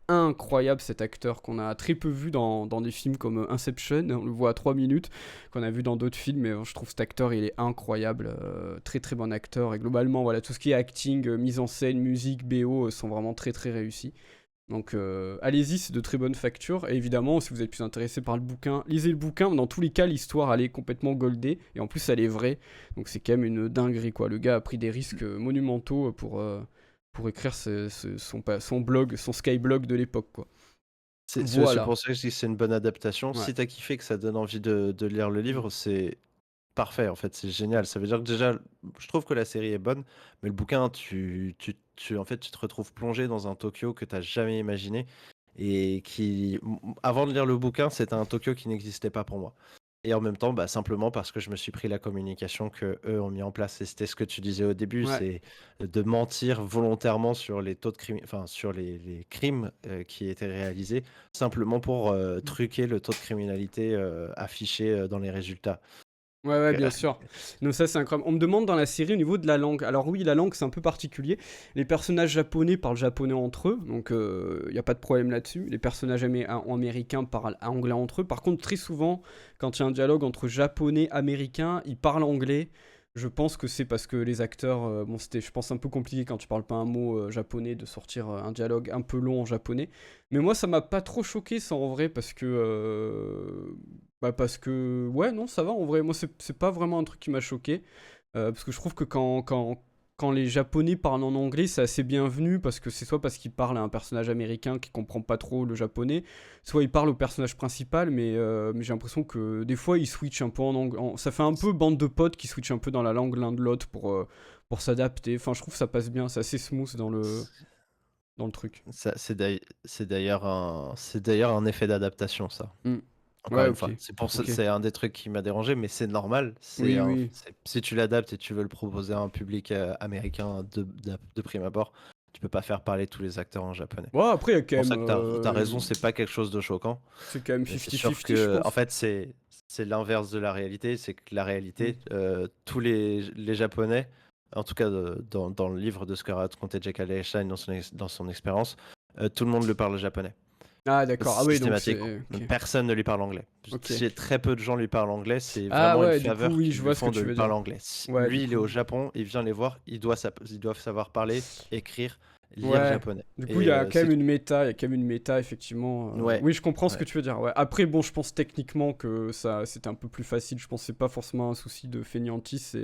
incroyable, cet acteur qu'on a très peu vu dans des films comme Inception, on le voit à 3 minutes, qu'on a vu dans d'autres films, mais je trouve cet acteur il est incroyable, très très bon acteur, et globalement voilà, tout ce qui est acting, mise en scène, musique, BO sont vraiment très très réussis. Donc allez-y, c'est de très bonne facture. Et évidemment, si vous êtes plus intéressé par le bouquin, lisez le bouquin. Dans tous les cas, l'histoire elle est complètement goldée. Et en plus, elle est vraie. Donc c'est quand même une dinguerie quoi. Le gars a pris des risques monumentaux pour écrire son blog, son Skyblog de l'époque quoi. C'est aussi Voilà. pour ça que je dis que c'est une bonne adaptation. Ouais. Si t'as kiffé, que ça donne envie de lire le Mm. livre, c'est parfait, en fait, c'est génial. Ça veut dire que déjà, je trouve que la série est bonne, mais le bouquin, en fait, tu te retrouves plongé dans un Tokyo que t'as jamais imaginé et avant de lire le bouquin, c'était un Tokyo qui n'existait pas pour moi. Et en même temps, bah, simplement parce que je me suis pris la communication que eux ont mis en place. Et c'était ce que tu disais au début, Ouais. c'est de mentir volontairement sur les taux de crime, enfin sur les crimes qui étaient réalisés, simplement pour truquer le taux de criminalité affiché dans les résultats. Ouais, ouais, Donc, bien sûr. Donc ça, c'est incroyable. On me demande dans la série au niveau de la langue. Alors oui, la langue, c'est un peu particulier. Les personnages japonais parlent japonais entre eux, donc il n'y a pas de problème là-dessus. Les personnages américains parlent anglais entre eux. Par contre, très souvent, quand il y a un dialogue entre japonais et américains, ils parlent anglais. Je pense que c'est parce que les acteurs... bon, c'était, je pense, un peu compliqué quand tu parles pas un mot japonais de sortir un dialogue un peu long en japonais. Mais moi, ça m'a pas trop choqué, ça, en vrai, parce que, ouais, non, ça va, en vrai. Moi, c'est pas vraiment un truc qui m'a choqué. Parce que je trouve que quand les Japonais parlent en anglais, c'est assez bienvenu, parce que c'est soit parce qu'ils parlent à un personnage américain qui comprend pas trop le japonais, soit ils parlent au personnage principal, mais j'ai l'impression que des fois, ils switchent un peu en anglais. Ça fait un peu bande de potes qui switchent un peu dans la langue l'un de l'autre pour s'adapter. Enfin, je trouve que ça passe bien, c'est assez smooth dans le truc. c'est d'ailleurs un effet d'adaptation, ça. Hmm. Encore Ouais, une ok. fois, c'est pour ça, Ok. c'est un des trucs qui m'a dérangé, mais c'est normal. Oui, oui. Si tu l'adaptes et tu veux le proposer à un public américain de prime abord, tu peux pas faire parler tous les acteurs en japonais. Bon, après, il y a C'est quand pour même. ça que t'as raison, c'est pas quelque chose de choquant, C'est quand même mais c'est sûr 50-50, je que, en pense. fait, c'est l'inverse de la réalité. C'est que la Hmm. réalité, tous les Japonais, en tout cas dans le livre de ce qu'a raconté Jack Einstein dans son expérience, tout le monde le parle japonais. Ah, d'accord. Ah oui, donc Systématiquement. c'est. Ok. Personne ne lui parle anglais. Ok. Si très peu de gens lui parlent anglais, c'est Ah vraiment une ouais, du coup, faveur oui, qu'ils je lui vois ce que font de tu lui veux parler dire. anglais. Ouais, du Lui, il est au coup. Japon, il vient les voir, ils doivent savoir parler, écrire, lire Ouais. japonais. Du coup, il Et y a quand même c'est... une méta, il y a quand même une méta, effectivement. Ouais, Oui, je comprends ce que ouais. tu veux dire. Ouais. Après, bon, je pense techniquement que ça, c'était un peu plus facile. Je pense que c'est pas forcément un souci de fainéantise.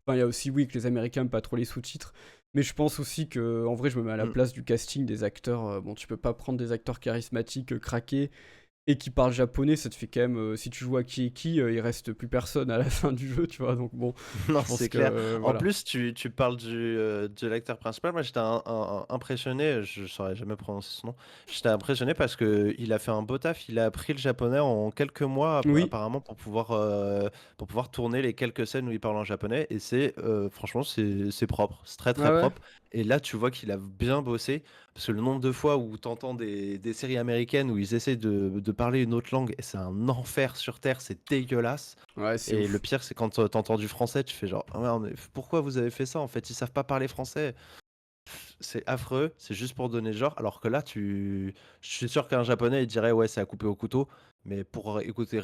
Enfin, il y a aussi, oui, que les Américains n'aiment pas trop les sous-titres. Mais je pense aussi que, en vrai, je me mets à la Mm. place du casting des acteurs. Bon, tu peux pas prendre des acteurs charismatiques, craqués, et qui parlent japonais, ça te fait quand même. Si tu joues à qui est qui, il reste plus personne à la fin du jeu, tu vois. Donc bon, Non, je pense c'est que clair. En voilà. plus, tu parles de l'acteur principal. Moi, j'étais impressionné. Je saurais jamais prononcer son nom. J'étais impressionné parce que il a fait un beau taf. Il a appris le japonais en quelques mois, Oui, apparemment, pour pouvoir tourner les quelques scènes où il parle en japonais. Et franchement, c'est propre. C'est très, ah très ouais. propre. Et là, tu vois qu'il a bien bossé. Parce que le nombre de fois où tu entends des séries américaines où ils essaient de parler une autre langue, et c'est un enfer sur Terre, c'est dégueulasse. Ouais, c'est Et le ouf. pire, c'est quand t'entends du français, tu fais genre, ah ouais, pourquoi vous avez fait ça en fait? Ils savent pas parler français. C'est affreux, c'est juste pour donner le genre. Alors que là, je suis sûr qu'un japonais il dirait, ouais, c'est à couper au couteau. Mais pour écouter,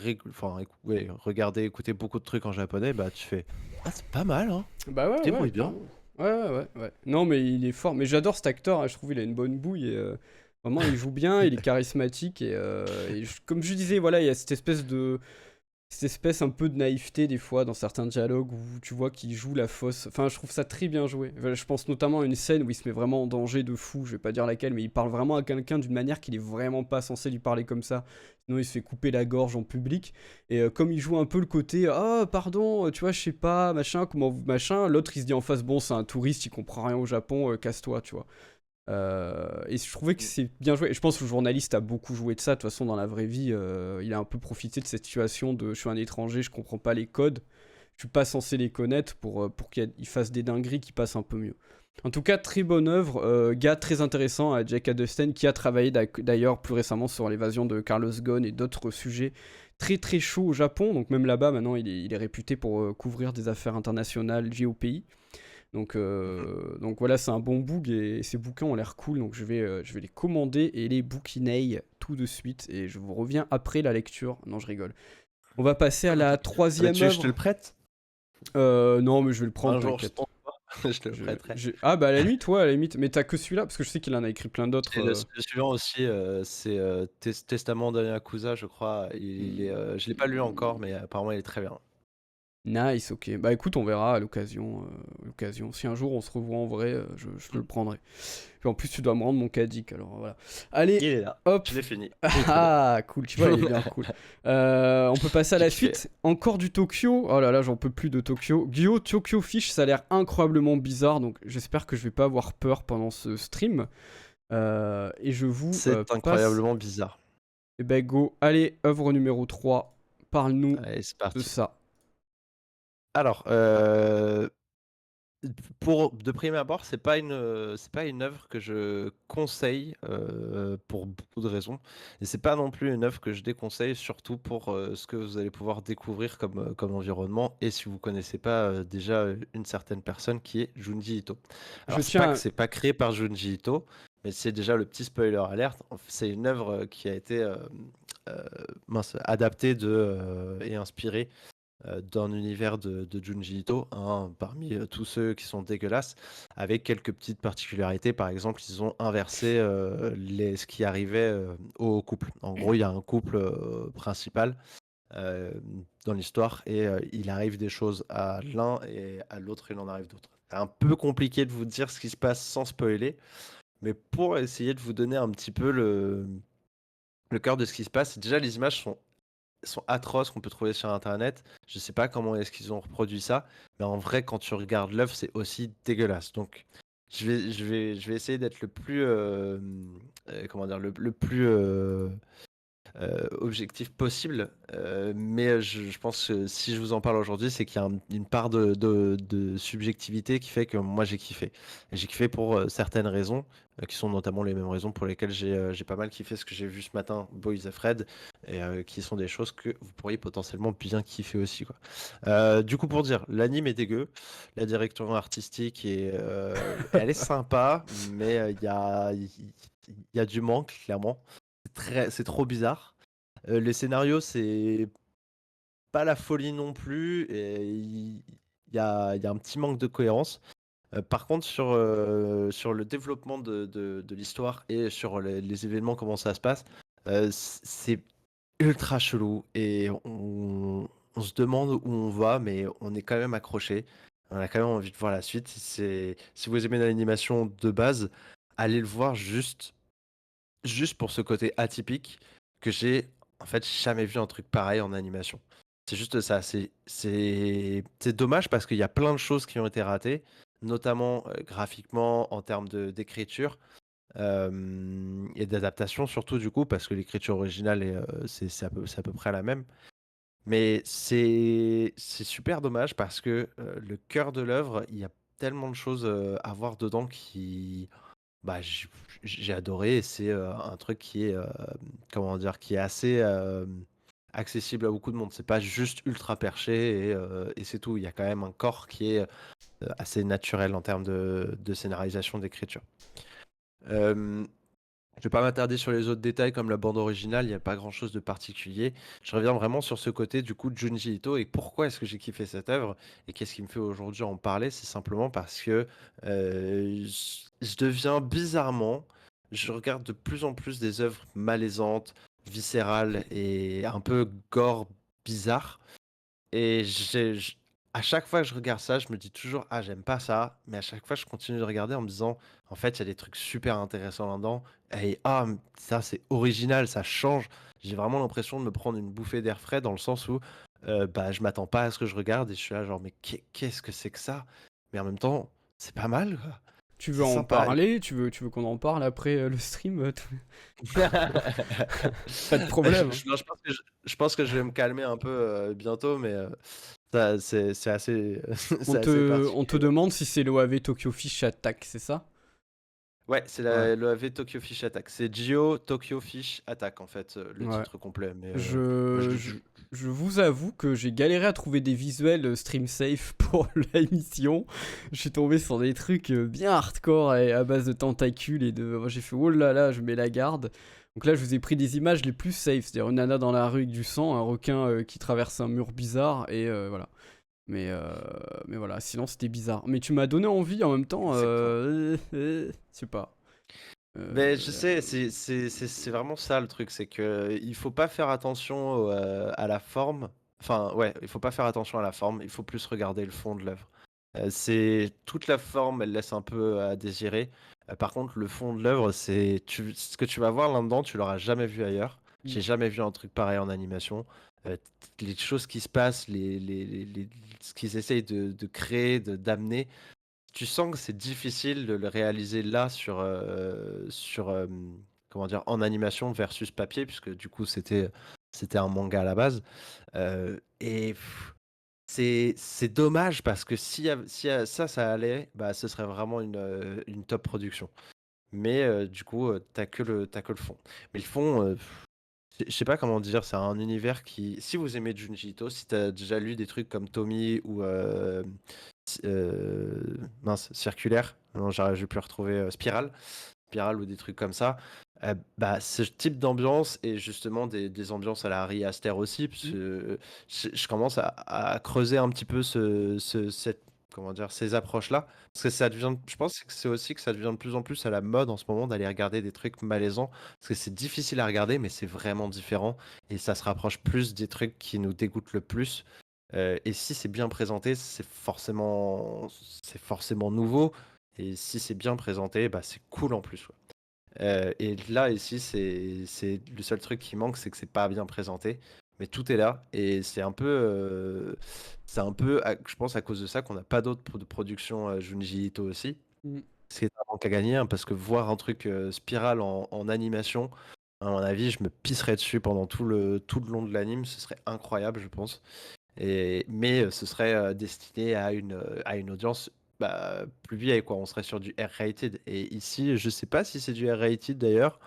ouais, regarder, écouter beaucoup de trucs en japonais, bah tu fais, ah, c'est pas mal, hein? Bah ouais, Tu ouais, débrouilles bien. carrément. Ouais, ouais, ouais, ouais. Non, mais il est fort. Mais j'adore cet acteur, hein, je trouve il a une bonne bouille. Vraiment, il joue bien, il est charismatique. Comme je disais, voilà, il y a cette espèce un peu de naïveté des fois dans certains dialogues où tu vois qu'il joue la fausse. Enfin, je trouve ça très bien joué. Enfin, je pense notamment à une scène où il se met vraiment en danger de fou. Je vais pas dire laquelle, mais il parle vraiment à quelqu'un d'une manière qu'il est vraiment pas censé lui parler comme ça. Sinon, il se fait couper la gorge en public. Et comme il joue un peu le côté, oh pardon, tu vois, je sais pas, machin, comment machin. L'autre, il se dit en face, bon, c'est un touriste, il comprend rien au Japon, casse-toi, tu vois. Et je trouvais que c'est bien joué. Et je pense que le journaliste a beaucoup joué de ça. De toute façon, dans la vraie vie, il a un peu profité de cette situation de je suis un étranger, je comprends pas les codes, je suis pas censé les connaître pour qu'il fasse des dingueries qui passent un peu mieux. En tout cas, très bonne œuvre. Gars très intéressant, Jack Adelstein, qui a travaillé d'ailleurs plus récemment sur l'évasion de Carlos Ghosn et d'autres sujets très très chauds au Japon. Donc même là-bas, maintenant, il est réputé pour couvrir des affaires internationales liées au pays. Mhm. Donc voilà, c'est un bon book et ces bouquins ont l'air cool, donc je vais les commander et les bouquiner tout de suite et je vous reviens après la lecture. Non, je rigole. On va passer à la Ah bah, troisième je te le œuvre. prête? Non, mais je vais le prendre, Un jour, je t'inquiète. t'envoie, je te le prêterai. Ah bah à la limite, ouais, à la limite. Mais t'as que celui-là, parce que je sais qu'il en a écrit plein d'autres. Et le suivant aussi, c'est Testament d'un Yakuza, je crois. Je l'ai pas lu encore, mais apparemment il est très bien. Nice, ok. Bah écoute, on verra à l'occasion. Si un jour on se revoit en vrai, je te le Mm. prendrai. Puis en plus, tu dois me rendre mon caddie, alors voilà. Allez, Il est là, hop. je l'ai fini. Il est trop bien. Ah, cool, tu vois, il est bien cool. On peut passer à J'ai la kiffé. suite. Encore du Tokyo. Oh là là, j'en peux plus de Tokyo. Gyo Tokyo Fish, ça a l'air incroyablement bizarre, donc j'espère que je vais pas avoir peur pendant ce stream. Et je vous C'est passe. incroyablement bizarre. Eh ben go, allez, œuvre numéro 3. Parle-nous Allez, c'est de parti. ça. Alors, De prime abord, c'est pas une œuvre que je conseille, pour beaucoup de raisons et c'est pas non plus une œuvre que je déconseille, surtout pour, ce que vous allez pouvoir découvrir comme environnement et si vous connaissez pas, déjà, une certaine personne qui est Junji Ito. Je Alors c'est pas que tiens, c'est pas créé par Junji Ito, mais c'est déjà le petit spoiler alert. C'est une œuvre, qui a été, adaptée et inspirée d'un univers de Junji Ito, hein, parmi tous ceux qui sont dégueulasses, avec quelques petites particularités. Par exemple, ils ont inversé ce qui arrivait au couple. En gros, il y a un couple principal euh, dans l'histoire et il arrive des choses à l'un et à l'autre, il en arrive d'autres. C'est un peu compliqué de vous dire ce qui se passe sans spoiler, mais pour essayer de vous donner un petit peu le cœur de ce qui se passe, déjà les images sont atroces qu'on peut trouver sur internet. Je sais pas comment est-ce qu'ils ont reproduit ça, mais en vrai, quand tu regardes l'œuvre, c'est aussi dégueulasse. Donc, je vais essayer d'être le plus, comment dire, le plus objectif possible. Mais je pense que si je vous en parle aujourd'hui, c'est qu'il y a une part de subjectivité qui fait que moi j'ai kiffé. Et j'ai kiffé pour certaines raisons, qui sont notamment les mêmes raisons pour lesquelles j'ai pas mal kiffé ce que j'ai vu ce matin, Boys of Red, et qui sont des choses que vous pourriez potentiellement bien kiffer aussi, quoi. Du coup, pour dire, l'anime est dégueu, la direction artistique elle est sympa, mais il y a du manque, clairement. C'est trop bizarre. Les scénarios, c'est pas la folie non plus, et il y a un petit manque de cohérence. Par contre, sur le développement de l'histoire et sur les événements, comment ça se passe, c'est ultra chelou et on se demande où on va, mais on est quand même accroché. On a quand même envie de voir la suite. Si vous aimez l'animation de base, allez le voir juste pour ce côté atypique que j'ai en fait jamais vu un truc pareil en animation. C'est juste ça, c'est dommage parce qu'il y a plein de choses qui ont été ratées, notamment graphiquement, en termes d'écriture et d'adaptation surtout du coup, parce que l'écriture originale c'est à peu près la même. Mais c'est super dommage parce que le cœur de l'œuvre, il y a tellement de choses à voir dedans qui, bah, j'ai adoré et c'est un truc qui est, comment dire, qui est assez accessible à beaucoup de monde. C'est pas juste ultra perché et c'est tout. Il y a quand même un corps qui est assez naturel en termes de scénarisation, d'écriture. Euh, je vais pas m'attarder sur les autres détails comme la bande originale, il n'y a pas grand-chose de particulier. Je reviens vraiment sur ce côté du coup de Junji Ito et pourquoi est-ce que j'ai kiffé cette œuvre et qu'est-ce qui me fait aujourd'hui en parler, c'est simplement parce que je deviens bizarrement, je regarde de plus en plus des œuvres malaisantes, viscérales et un peu gore bizarres. Et à chaque fois que je regarde ça, je me dis toujours, ah, j'aime pas ça. Mais à chaque fois, je continue de regarder en me disant, en fait, il y a des trucs super intéressants là-dedans. Et ah, ça, c'est original, ça change. J'ai vraiment l'impression de me prendre une bouffée d'air frais dans le sens où bah, je m'attends pas à ce que je regarde et je suis là, genre, mais qu'est-ce que c'est que ça? Mais en même temps, c'est pas mal, quoi. tu veux C'est en sympa. parler? Tu veux qu'on en parle après le stream? Pas de Bah, problème, hein. non, je pense que je vais me calmer un peu bientôt, mais c'est assez, On c'est assez on te particulier. demande si c'est l'OAV Tokyo Fish Attack, c'est ça? Ouais, c'est Ouais. le AV Tokyo Fish Attack. C'est Geo Tokyo Fish Attack, en fait, le Ouais. titre complet. Mais moi, Je, je, je vous avoue que j'ai galéré à trouver des visuels stream safe pour l'émission. Je suis tombé sur des trucs bien hardcore et à base de tentacules et de. J'ai fait oh là là, je mets la garde. Donc là, je vous ai pris des images les plus safe, c'est-à-dire une nana dans la rue avec du sang, un requin qui traverse un mur bizarre et voilà. Mais, euh, mais voilà, sinon c'était bizarre. Mais tu m'as donné envie en même temps. exactement. Je sais pas. Mais je Euh, sais, c'est vraiment ça le truc, c'est que il faut pas faire attention à la forme. Enfin, ouais, il faut pas faire attention à la forme, il faut plus regarder le fond de l'œuvre. C'est toute la forme, elle laisse un peu à désirer. Par contre, le fond de l'œuvre, ce que tu vas voir là-dedans, tu l'auras jamais vu ailleurs. J'ai jamais vu un truc pareil en animation. Les choses qui se passent, ce qu'ils essayent de créer, d'amener, tu sens que c'est difficile de le réaliser là comment dire, en animation versus papier, puisque du coup c'était un manga à la base. Et c'est dommage parce que si ça, ça allait, bah, ce serait vraiment une top production. Mais du coup, tu que le fond. Mais le fond, je sais pas comment dire, c'est un univers qui si vous aimez Junji Ito, si tu as déjà lu des trucs comme Tommy ou mince, Circulaire, non, je vais plus retrouver, Spiral ou des trucs comme ça, bah, ce type d'ambiance et justement des ambiances à la Ari Aster aussi, parce Mm. que je commence à creuser un petit peu cette, comment dire, ces approches-là, parce que ça devient, je pense que c'est aussi que ça devient de plus en plus à la mode en ce moment d'aller regarder des trucs malaisants, parce que c'est difficile à regarder, mais c'est vraiment différent, et ça se rapproche plus des trucs qui nous dégoûtent le plus. Et si c'est bien présenté, c'est forcément nouveau. Et si c'est bien présenté, bah, c'est cool en plus. Ouais. Et là, ici, c'est le seul truc qui manque, c'est que c'est pas bien présenté. Mais tout est là. Et je pense, à cause de ça qu'on n'a pas d'autres de production Junji Ito aussi. Mm. Ce qui est un manque à gagner, hein, parce que voir un truc Spiral en animation, à mon avis, je me pisserais dessus pendant tout le long de l'anime. Ce serait incroyable, je pense. Mais ce serait destiné à une audience bah, plus vieille, quoi. On serait sur du R-rated. Et ici, je sais pas si c'est du R-rated d'ailleurs.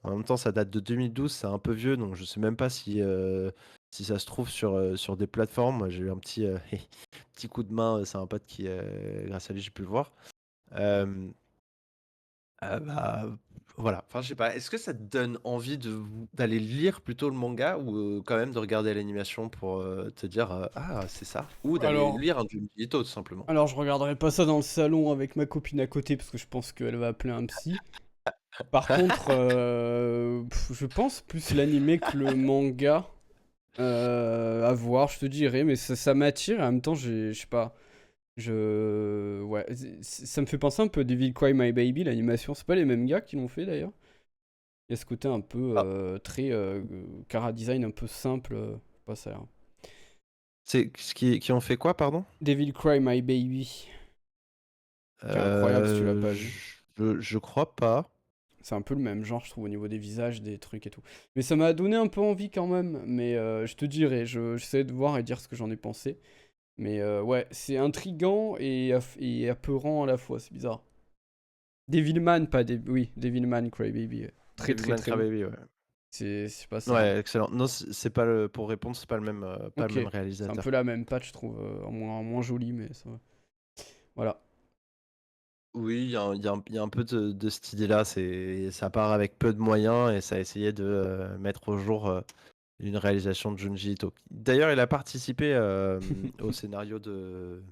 En même temps, ça date de 2012, c'est un peu vieux, donc je sais même pas si ça se trouve sur des plateformes. Moi, j'ai eu un petit, petit coup de main, c'est un pote qui, grâce à lui, j'ai pu le voir. Euh, bah, voilà, enfin je sais pas, est-ce que ça te donne envie d'aller lire plutôt le manga ou quand même de regarder l'animation pour te dire ah c'est ça ou d'aller Alors, lire un Junji Ito tout simplement. alors je regarderai pas ça dans le salon avec ma copine à côté parce que je pense qu'elle va appeler un psy. Par contre, je pense plus l'animé que le manga. À voir, je te dirais, mais ça m'attire et en même temps, je sais pas. Ouais, ça me fait penser un peu à Devil Cry My Baby, l'animation. C'est pas les mêmes gars qui l'ont fait d'ailleurs. Il y a ce côté un peu Ah, très cara design un peu simple. Pas ça. Hein. c'est ce qui ont fait quoi, pardon? Devil Cry My Baby, qui est incroyable si tu l'as pas vu. Je crois pas. C'est un peu le même genre, je trouve, au niveau des visages, des trucs et tout. Mais ça m'a donné un peu envie quand même. Mais je te dirai, j'essaie de voir et dire ce que j'en ai pensé. Mais ouais, c'est intriguant et apeurant à la fois, c'est bizarre. Devilman, pas oui, Devilman Crybaby. Très très Devilman très bon. Crybaby, ouais. C'est pas ça. Ouais, excellent. Non, c'est pas pour répondre, c'est pas le Ok, même c'est un peu réalisateur. la même patch, je trouve, moins joli, mais ça va. Voilà. Oui, il y a un peu de cette idée-là. Ça part avec peu de moyens et ça a essayé de mettre au jour une réalisation de Junji Ito. D'ailleurs, il a participé au scénario de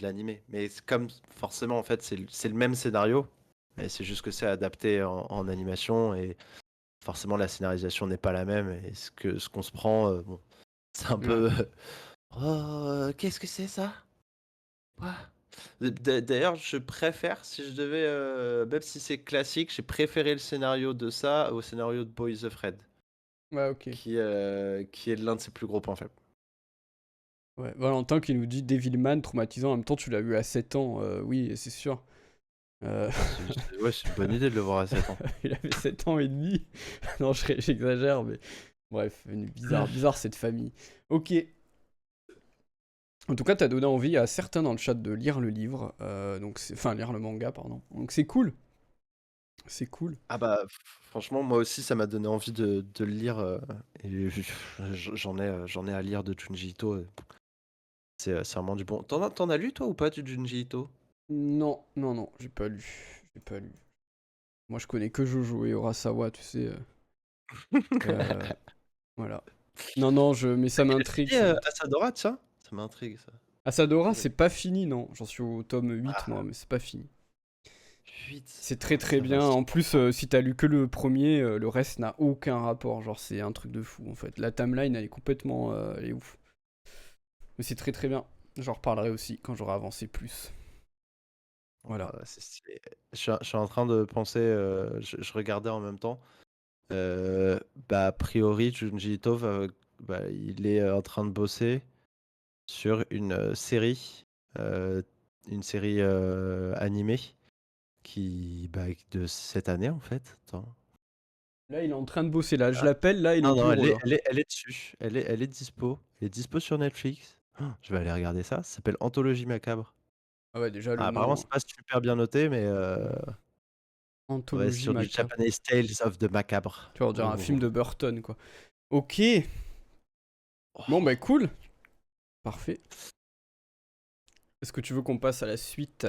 l'animé. Mais comme forcément, en fait, c'est le même scénario, mais c'est juste que c'est adapté en animation et forcément, la scénarisation n'est pas la même. Et ce qu'on se prend, bon, c'est un Ouais. peu. Oh, qu'est-ce que c'est ça? Quoi? D'ailleurs, je préfère, si je devais, même si c'est classique, j'ai préféré le scénario de ça au scénario de Boys Afraid, Ouais, ok. qui est l'un de ses plus gros points faibles. Ouais. Valentin qui nous dit Devilman, traumatisant, en même temps tu l'as vu à 7 ans, oui, c'est sûr. Euh, Ouais, c'est une bonne idée de le voir à 7 ans. Il avait 7 ans et demi. Non, j'exagère, mais bref, bizarre cette famille. Ok. En tout cas, t'as donné envie à certains dans le chat de lire le livre, enfin lire le manga, pardon. Donc c'est cool, c'est cool. Ah bah, franchement, moi aussi, ça m'a donné envie de le lire. Et j'en ai à lire de Junji Ito. C'est vraiment du bon. T'en as lu, toi, ou pas, du Junji Ito? Non, non, non, j'ai pas lu. Moi, je connais que Jojo et Urasawa, tu sais. Euh, voilà. Non, non, mais ça m'intrigue, Et ça m'intrigue. Asadora, tiens, ça m'intrigue, ça. Asadora, Jamais c'est lu. pas fini, non. J'en suis au tome 8 moi, Ah, mais c'est pas fini. 8. C'est très très Ça va, bien. si. En plus, si t'as lu que le premier, le reste n'a aucun rapport. Genre, c'est un truc de fou, en fait. La timeline, elle est complètement... elle est ouf. Mais c'est très très bien. J'en reparlerai aussi quand j'aurai avancé plus. Voilà. Ah, c'est stylé. Je suis en train de penser, je regardais en même temps. Bah, a priori, Junji Ito, il est en train de bosser sur euh, une série animée de cette année en fait. Attends. Là, il est en train de bosser. Là, je Ah, l'appelle. Là, il est au non, non, bureau, là. elle est dessus. Elle est dispo. Elle est dispo sur Netflix. Je vais aller regarder ça. Ça s'appelle Anthologie macabre. Ah ouais, déjà le Ah, apparemment, nom, c'est pas super bien noté, mais ouais, Anthologie sur du macabre. Japanese Tales of the Macabre. Tu vois, on dirait Oh, un oh, film oh. de Burton, quoi. Ok. Bon, bah Oh. cool. Parfait. Est-ce que tu veux qu'on passe à la suite?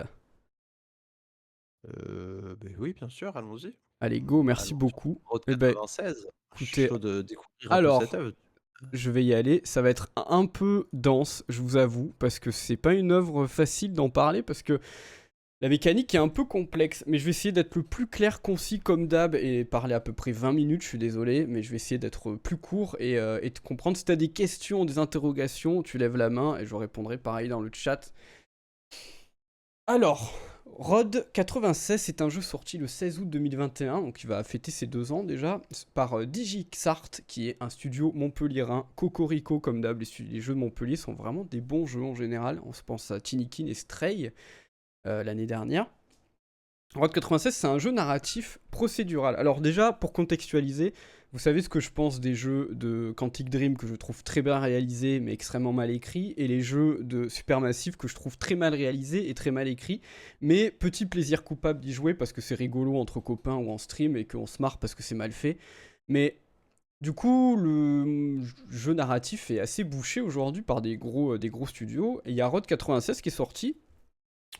Ben oui, bien sûr, allons-y. Allez, go, merci Allons sur beaucoup. Road Eh ben, 96. Je suis écoutez, chaud de découvrir un peu cette alors, œuvre. je vais y aller. Ça va être un peu dense, je vous avoue, parce que c'est pas une œuvre facile d'en parler, parce que la mécanique est un peu complexe, mais je vais essayer d'être le plus clair, concis comme d'hab, et parler à peu près 20 minutes, je suis désolé, mais je vais essayer d'être plus court et de comprendre. Si t'as des questions, des interrogations, tu lèves la main, et je répondrai pareil dans le chat. Alors, Road 96, c'est un jeu sorti le 16 août 2021, donc il va fêter ses 2 ans déjà, par DigiXart, qui est un studio montpelliérain, Cocorico comme d'hab, les jeux de Montpellier sont vraiment des bons jeux en général, on se pense à Tinikin et Stray l'année dernière. Road 96, c'est un jeu narratif procédural. Alors déjà, pour contextualiser, vous savez ce que je pense des jeux de Quantic Dream que je trouve très bien réalisés mais extrêmement mal écrits, et les jeux de Supermassive que je trouve très mal réalisés et très mal écrits, mais petit plaisir coupable d'y jouer parce que c'est rigolo entre copains ou en stream et qu'on se marre parce que c'est mal fait. Mais du coup, le jeu narratif est assez bouché aujourd'hui par des gros studios, et il y a Road 96 qui est sorti,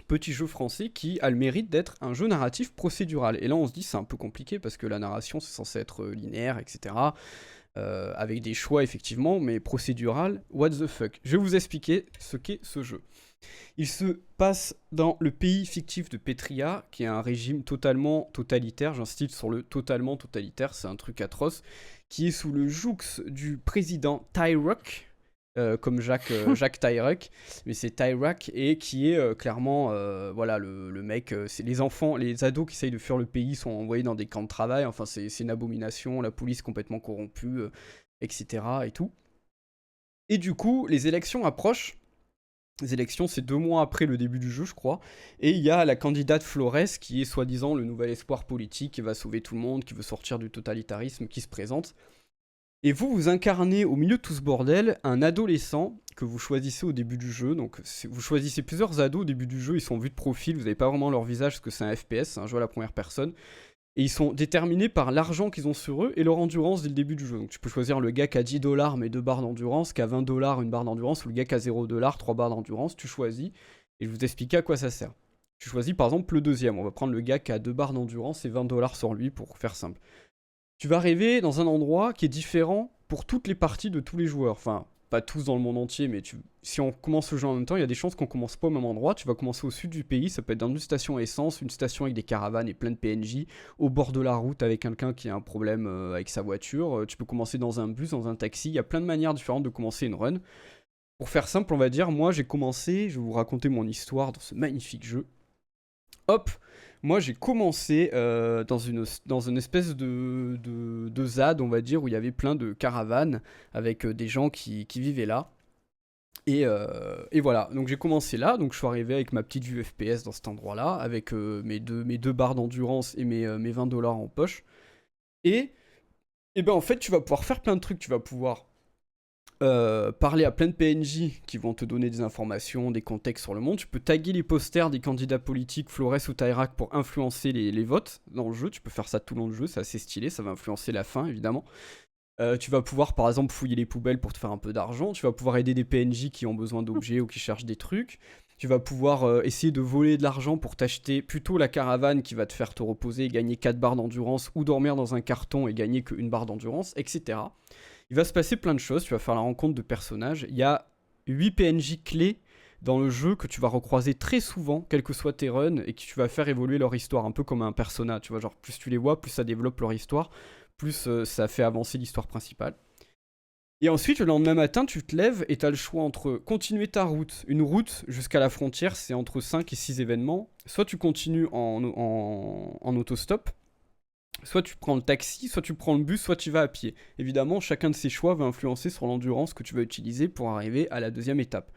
petit jeu français qui a le mérite d'être un jeu narratif procédural. Et là, on se dit c'est un peu compliqué parce que la narration c'est censé être linéaire, etc. Avec des choix effectivement, mais procédural, what the fuck. Je vais vous expliquer ce qu'est ce jeu. Il se passe dans le pays fictif de Petria, qui est un régime totalement totalitaire, j'insiste sur le totalement totalitaire, c'est un truc atroce, qui est sous le joug du président Tyrock, comme Jacques Tyrock, mais c'est Tyrock, et qui est clairement, voilà, le mec, c'est les enfants, les ados qui essayent de fuir le pays sont envoyés dans des camps de travail, enfin c'est une abomination, la police complètement corrompue, etc. et tout. Et du coup, les élections approchent. Les élections, c'est 2 mois après le début du jeu, je crois. Et il y a la candidate Flores, qui est soi-disant le nouvel espoir politique, qui va sauver tout le monde, qui veut sortir du totalitarisme, qui se présente. Et vous, vous incarnez au milieu de tout ce bordel un adolescent que vous choisissez au début du jeu. Donc vous choisissez plusieurs ados au début du jeu, ils sont vus de profil, vous n'avez pas vraiment leur visage parce que c'est un FPS, c'est un jeu à la première personne. Et ils sont déterminés par l'argent qu'ils ont sur eux et leur endurance dès le début du jeu. Donc tu peux choisir le gars qui a 10 dollars mais 2 barres d'endurance, qui a 20 dollars une barre d'endurance, ou le gars qui a 0 dollars, 3 barres d'endurance, tu choisis. Et je vais vous expliquer à quoi ça sert. Tu choisis par exemple le deuxième, on va prendre le gars qui a 2 barres d'endurance et 20 dollars sur lui pour faire simple. Tu vas arriver dans un endroit qui est différent pour toutes les parties de tous les joueurs. Enfin, pas tous dans le monde entier, mais si on commence le jeu en même temps, il y a des chances qu'on commence pas au même endroit. Tu vas commencer au sud du pays, ça peut être dans une station essence, une station avec des caravanes et plein de PNJ, au bord de la route avec quelqu'un qui a un problème avec sa voiture. Tu peux commencer dans un bus, dans un taxi. Il y a plein de manières différentes de commencer une run. Pour faire simple, on va dire, moi j'ai commencé, je vais vous raconter mon histoire dans ce magnifique jeu. Hop, moi j'ai commencé dans une espèce de ZAD, on va dire, où il y avait plein de caravanes avec des gens qui vivaient là. Et voilà, donc j'ai commencé là, donc je suis arrivé avec ma petite vue FPS dans cet endroit-là, avec mes deux barres d'endurance et mes 20 dollars en poche. Et ben en fait, tu vas pouvoir faire plein de trucs, tu vas pouvoir parler à plein de PNJ qui vont te donner des informations, des contextes sur le monde. Tu peux taguer les posters des candidats politiques Flores ou Tyrak pour influencer les votes dans le jeu. Tu peux faire ça tout le long du jeu, c'est assez stylé, ça va influencer la fin évidemment. Tu vas pouvoir par exemple fouiller les poubelles pour te faire un peu d'argent. Tu vas pouvoir aider des PNJ qui ont besoin d'objets ou qui cherchent des trucs. Tu vas pouvoir essayer de voler de l'argent pour t'acheter plutôt la caravane qui va te faire te reposer et gagner 4 barres d'endurance, ou dormir dans un carton et gagner qu'une barre d'endurance, etc. Il va se passer plein de choses, tu vas faire la rencontre de personnages. Il y a 8 PNJ clés dans le jeu que tu vas recroiser très souvent, quels que soient tes runs, et que tu vas faire évoluer leur histoire, un peu comme un persona, tu vois, genre plus tu les vois, plus ça développe leur histoire, plus ça fait avancer l'histoire principale. Et ensuite, le lendemain matin, tu te lèves et tu as le choix entre continuer ta route. Une route jusqu'à la frontière, c'est entre 5 et 6 événements. Soit tu continues en autostop, soit tu prends le taxi, soit tu prends le bus, soit tu vas à pied. Évidemment, chacun de ces choix va influencer sur l'endurance que tu vas utiliser pour arriver à la deuxième étape.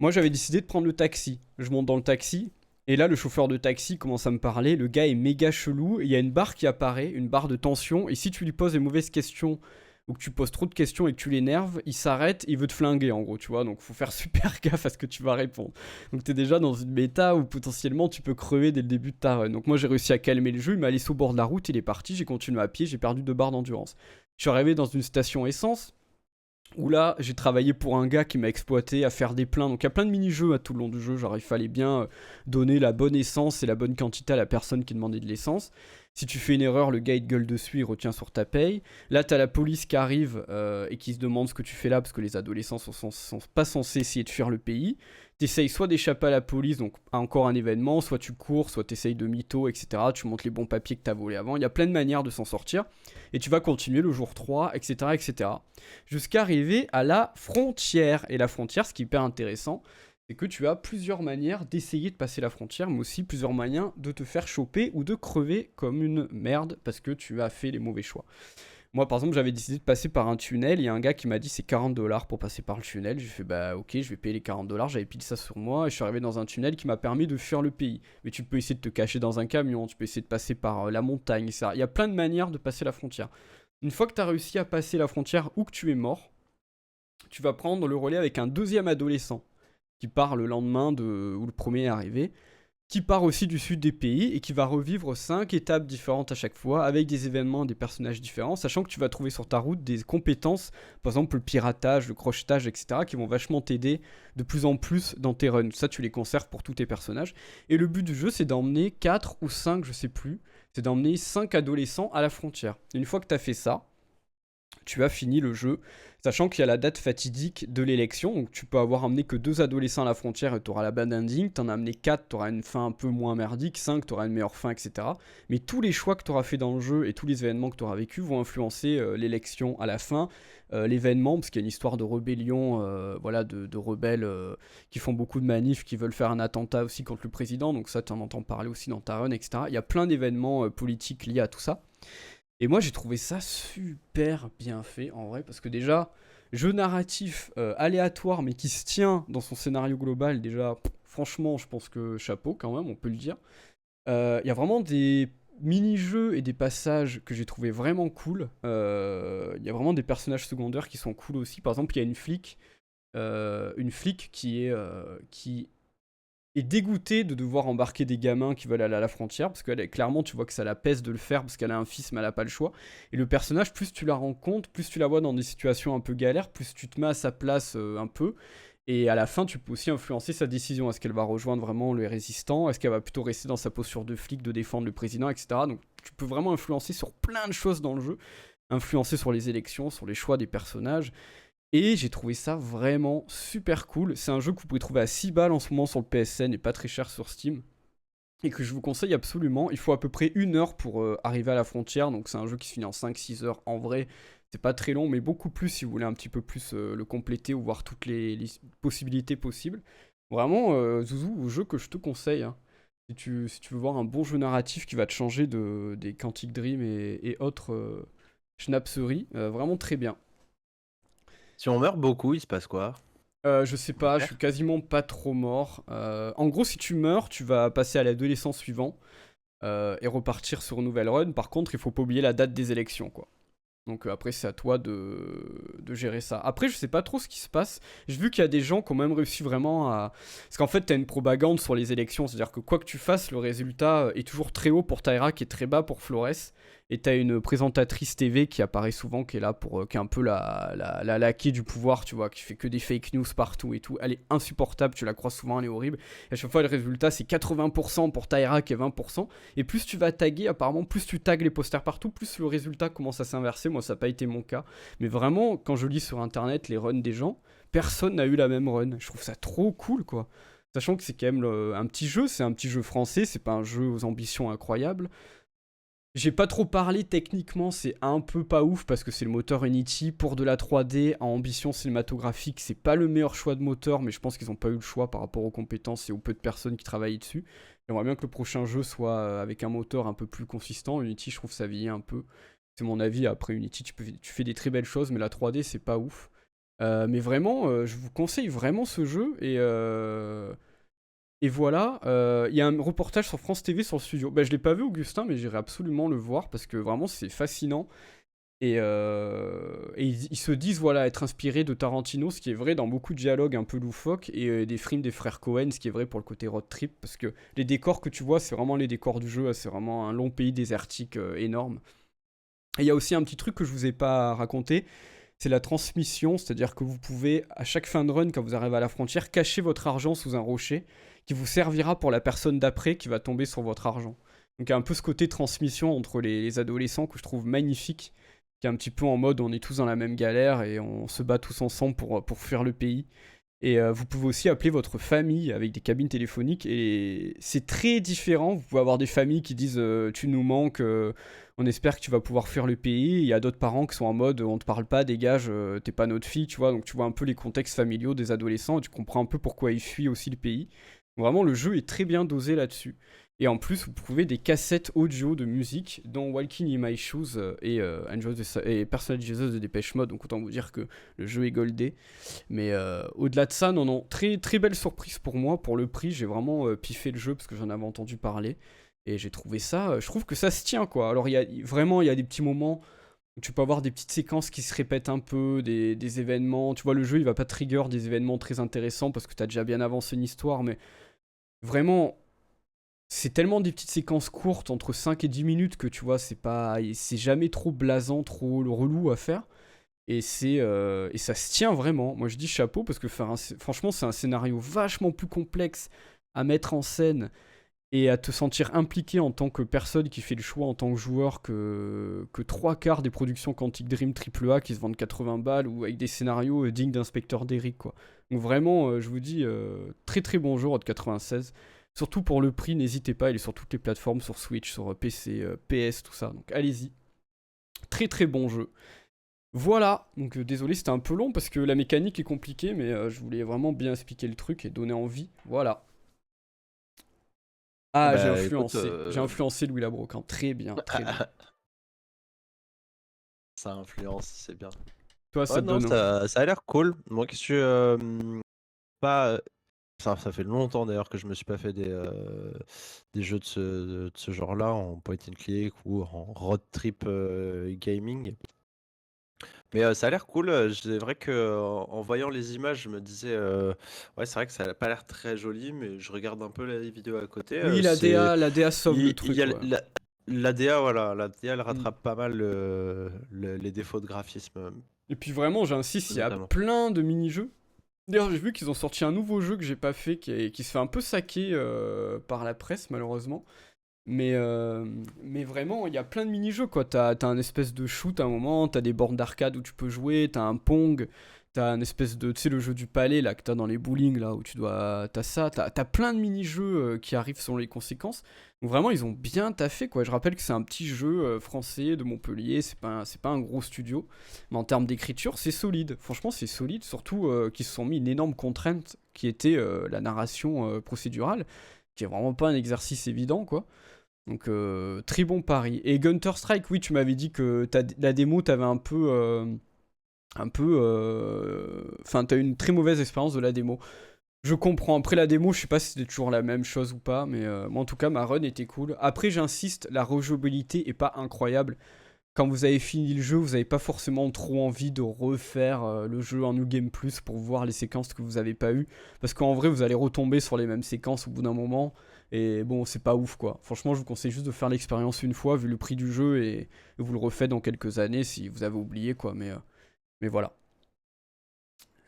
Moi, j'avais décidé de prendre le taxi. Je monte dans le taxi, et là, le chauffeur de taxi commence à me parler. Le gars est méga chelou, il y a une barre qui apparaît, une barre de tension, et si tu lui poses les mauvaises questions ou que tu poses trop de questions et que tu l'énerves, il s'arrête, il veut te flinguer en gros, tu vois. Donc faut faire super gaffe à ce que tu vas répondre. Donc t'es déjà dans une méta où potentiellement tu peux crever dès le début de ta run. Donc moi j'ai réussi à calmer le jeu, il m'a laissé au bord de la route, il est parti, j'ai continué à pied, j'ai perdu 2 barres d'endurance. Je suis arrivé dans une station essence, où là, j'ai travaillé pour un gars qui m'a exploité à faire des pleins. Donc il y a plein de mini-jeux à tout le long du jeu. Genre il fallait bien donner la bonne essence et la bonne quantité à la personne qui demandait de l'essence. Si tu fais une erreur, le gars il te gueule dessus, il retient sur ta paye. Là, t'as la police qui arrive et qui se demande ce que tu fais là, parce que les adolescents sont pas censés essayer de fuir le pays. T'essayes soit d'échapper à la police, donc à encore un événement, soit tu cours, soit t'essayes de mytho, etc. Tu montres les bons papiers que t'as volés avant. Il y a plein de manières de s'en sortir. Et tu vas continuer le jour 3, etc. etc. Jusqu'à arriver à la frontière. Et la frontière, ce qui est hyper intéressant, c'est que tu as plusieurs manières d'essayer de passer la frontière, mais aussi plusieurs moyens de te faire choper ou de crever comme une merde parce que tu as fait les mauvais choix. Moi, par exemple, j'avais décidé de passer par un tunnel. Il y a un gars qui m'a dit c'est 40$ pour passer par le tunnel. J'ai fait bah ok, je vais payer les 40$. J'avais pile ça sur moi et je suis arrivé dans un tunnel qui m'a permis de fuir le pays. Mais tu peux essayer de te cacher dans un camion, tu peux essayer de passer par la montagne, etc. Il y a plein de manières de passer la frontière. Une fois que tu as réussi à passer la frontière ou que tu es mort, tu vas prendre le relais avec un deuxième adolescent qui part le lendemain où le premier est arrivé, qui part aussi du sud des pays et qui va revivre 5 étapes différentes à chaque fois, avec des événements et des personnages différents, sachant que tu vas trouver sur ta route des compétences, par exemple le piratage, le crochetage, etc., qui vont vachement t'aider de plus en plus dans tes runs. Ça, tu les conserves pour tous tes personnages. Et le but du jeu, c'est d'emmener 4 ou 5, je sais plus, c'est d'emmener 5 adolescents à la frontière. Et une fois que tu as fait ça, tu as fini le jeu, sachant qu'il y a la date fatidique de l'élection, donc tu peux avoir amené que 2 adolescents à la frontière et tu auras la bad ending, t'en as amené 4, tu auras une fin un peu moins merdique, 5, tu auras une meilleure fin, etc. Mais tous les choix que tu auras fait dans le jeu et tous les événements que tu auras vécu vont influencer l'élection à la fin, l'événement, parce qu'il y a une histoire de rébellion, voilà, de rebelles qui font beaucoup de manifs, qui veulent faire un attentat aussi contre le président, donc ça tu en entends parler aussi dans ta run, etc. Il y a plein d'événements politiques liés à tout ça. Et moi j'ai trouvé ça super bien fait en vrai, parce que déjà, jeu narratif aléatoire mais qui se tient dans son scénario global, déjà franchement je pense que chapeau quand même, on peut le dire. Il y a vraiment des mini-jeux et des passages que j'ai trouvé vraiment cool. Il y a vraiment des personnages secondaires qui sont cool aussi. Par exemple il y a une flic qui est dégoûtée de devoir embarquer des gamins qui veulent aller à la frontière, parce qu'elle, clairement, tu vois que ça la pèse de le faire, parce qu'elle a un fils, mais elle n'a pas le choix. Et le personnage, plus tu la rencontres, plus tu la vois dans des situations un peu galères, plus tu te mets à sa place un peu. Et à la fin, tu peux aussi influencer sa décision. Est-ce qu'elle va rejoindre vraiment les résistants? Est-ce qu'elle va plutôt rester dans sa posture de flic, de défendre le président, etc. Donc tu peux vraiment influencer sur plein de choses dans le jeu. Influencer sur les élections, sur les choix des personnages. Et j'ai trouvé ça vraiment super cool. C'est un jeu que vous pouvez trouver à 6 balles en ce moment sur le PSN et pas très cher sur Steam. Et que je vous conseille absolument. Il faut à peu près 1 heure pour arriver à la frontière. Donc c'est un jeu qui se finit en 5-6 heures. En vrai, c'est pas très long, mais beaucoup plus si vous voulez un petit peu plus le compléter ou voir toutes les possibilités possibles. Vraiment, Zouzou, jeu que je te conseille, hein. Si tu veux voir un bon jeu narratif qui va te changer des Quantic Dream et autres schnapseries, vraiment très bien. Si on meurt beaucoup, il se passe quoi? Je sais pas, je suis quasiment pas trop mort. En gros, si tu meurs, tu vas passer à l'adolescent suivant et repartir sur une nouvelle run. Par contre, il faut pas oublier la date des élections, quoi. Donc après, c'est à toi de gérer ça. Après, je sais pas trop ce qui se passe. J'ai vu qu'il y a des gens qui ont même réussi vraiment à... Parce qu'en fait, t'as une propagande sur les élections. C'est-à-dire que quoi que tu fasses, le résultat est toujours très haut pour Tyra, qui est très bas pour Flores. Et t'as une présentatrice TV qui apparaît souvent, qui est là pour... qui est un peu la laquée du pouvoir, tu vois, qui fait que des fake news partout et tout. Elle est insupportable, tu la crois souvent, elle est horrible. Et à chaque fois, le résultat, c'est 80% pour Tyra, qui est 20%. Et plus tu vas taguer, apparemment, plus tu tagues les posters partout, plus le résultat commence à s'inverser. Moi, ça n'a pas été mon cas. Mais vraiment, quand je lis sur internet les runs des gens, personne n'a eu la même run. Je trouve ça trop cool, quoi. Sachant que c'est quand même un petit jeu, c'est un petit jeu français, c'est pas un jeu aux ambitions incroyables. J'ai pas trop parlé techniquement, c'est un peu pas ouf parce que c'est le moteur Unity pour de la 3D en ambition cinématographique. C'est pas le meilleur choix de moteur, mais je pense qu'ils ont pas eu le choix par rapport aux compétences et aux peu de personnes qui travaillent dessus. J'aimerais bien que le prochain jeu soit avec un moteur un peu plus consistant. Unity, je trouve ça vieillit un peu. C'est mon avis. Après Unity, tu fais des très belles choses, mais la 3D, c'est pas ouf. Mais vraiment, je vous conseille vraiment ce jeu et voilà, il y a un reportage sur France TV sur le studio. Bah, je l'ai pas vu, Augustin, mais j'irai absolument le voir parce que vraiment c'est fascinant. Et ils se disent voilà être inspirés de Tarantino, ce qui est vrai dans beaucoup de dialogues un peu loufoques, et des films des frères Cohen, ce qui est vrai pour le côté road trip, parce que les décors que tu vois, c'est vraiment les décors du jeu, c'est vraiment un long pays désertique énorme. Et il y a aussi un petit truc que je vous ai pas raconté, c'est la transmission, c'est-à-dire que vous pouvez, à chaque fin de run, quand vous arrivez à la frontière, cacher votre argent sous un rocher, qui vous servira pour la personne d'après qui va tomber sur votre argent. Donc il y a un peu ce côté transmission entre les adolescents que je trouve magnifique, qui est un petit peu en mode on est tous dans la même galère et on se bat tous ensemble pour fuir le pays. Et vous pouvez aussi appeler votre famille avec des cabines téléphoniques et c'est très différent. Vous pouvez avoir des familles qui disent tu nous manques, on espère que tu vas pouvoir fuir le pays. Il y a d'autres parents qui sont en mode on te parle pas, dégage, t'es pas notre fille, tu vois. Donc tu vois un peu les contextes familiaux des adolescents et tu comprends un peu pourquoi ils fuient aussi le pays. Vraiment, le jeu est très bien dosé là-dessus. Et en plus, vous trouvez des cassettes audio de musique, dont Walking in My Shoes et Personal Jesus de Dépêche Mode. Donc autant vous dire que le jeu est goldé. Mais au-delà de ça, non, non, très, très belle surprise pour moi. Pour le prix, j'ai vraiment piffé le jeu parce que j'en avais entendu parler. Et j'ai trouvé ça, je trouve que ça se tient quoi. Alors vraiment, il y a des petits moments où tu peux avoir des petites séquences qui se répètent un peu, des événements. Tu vois, le jeu, il va pas trigger des événements très intéressants parce que tu as déjà bien avancé une histoire. Mais vraiment, c'est tellement des petites séquences courtes, entre 5 et 10 minutes, que tu vois, c'est jamais trop blasant, trop relou à faire. Et ça se tient vraiment. Moi, je dis chapeau parce que franchement, c'est un scénario vachement plus complexe à mettre en scène et à te sentir impliqué en tant que personne qui fait le choix en tant que joueur que trois quarts des productions Quantic Dream AAA qui se vendent 80 balles ou avec des scénarios dignes d'Inspecteur Derrick, quoi. Donc vraiment, je vous dis, très très bon jeu de 96. Surtout pour le prix, n'hésitez pas, il est sur toutes les plateformes, sur Switch, sur PC, PS, tout ça. Donc allez-y. Très très bon jeu. Voilà, donc désolé c'était un peu long parce que la mécanique est compliquée, mais je voulais vraiment bien expliquer le truc et donner envie. Voilà. Ah, j'ai Bah écoute, influencé. J'ai influencé Louis Labrocan. Très bien, très bien. ça influence, c'est bien. Toi, ça Ouais, te non, donne envie. ça a l'air cool. Moi, qui suis pas. Ça fait longtemps d'ailleurs que je me suis pas fait des jeux de ce genre-là, en point and click ou en road trip gaming. Mais ça a l'air cool. C'est vrai que en voyant les images, je me disais, ouais, c'est vrai que ça a pas l'air très joli, mais je regarde un peu les vidéos à côté. Oui, la DA sauve le Il y truc, a ouais. l'ADA, voilà, l'ADA, elle Mm. rattrape pas mal les défauts de graphisme, Et puis vraiment, j'insiste, il y a notamment. plein de mini-jeux. D'ailleurs, j'ai vu qu'ils ont sorti un nouveau jeu que j'ai pas fait, qui se fait un peu saquer par la presse, malheureusement. Mais vraiment, il y a plein de mini-jeux, quoi. T'as un espèce de shoot à un moment, t'as des bornes d'arcade où tu peux jouer, t'as un Pong, t'as un espèce de, tu sais, le jeu du palais, là, que t'as dans les bowling, là, où tu dois... T'as ça, t'as plein de mini-jeux qui arrivent selon les conséquences. Donc vraiment, ils ont bien taffé, quoi. Je rappelle que c'est un petit jeu français de Montpellier, c'est pas un gros studio. Mais en termes d'écriture, c'est solide. Franchement, c'est solide, surtout qu'ils se sont mis une énorme contrainte qui était la narration procédurale, qui est vraiment pas un exercice évident, quoi. Donc très bon pari. Et Gunter Strike, oui, tu m'avais dit que la démo, t'avais un peu... Enfin, t'as eu une très mauvaise expérience de la démo. Je comprends. Après la démo, je sais pas si c'était toujours la même chose ou pas, mais moi en tout cas, ma run était cool. Après, j'insiste, la rejouabilité est pas incroyable. Quand vous avez fini le jeu, vous n'avez pas forcément trop envie de refaire le jeu en New Game Plus pour voir les séquences que vous n'avez pas eues. Parce qu'en vrai, vous allez retomber sur les mêmes séquences au bout d'un moment. Et bon, c'est pas ouf quoi. Franchement, je vous conseille juste de faire l'expérience une fois, vu le prix du jeu, et vous le refaites dans quelques années si vous avez oublié quoi. Mais voilà.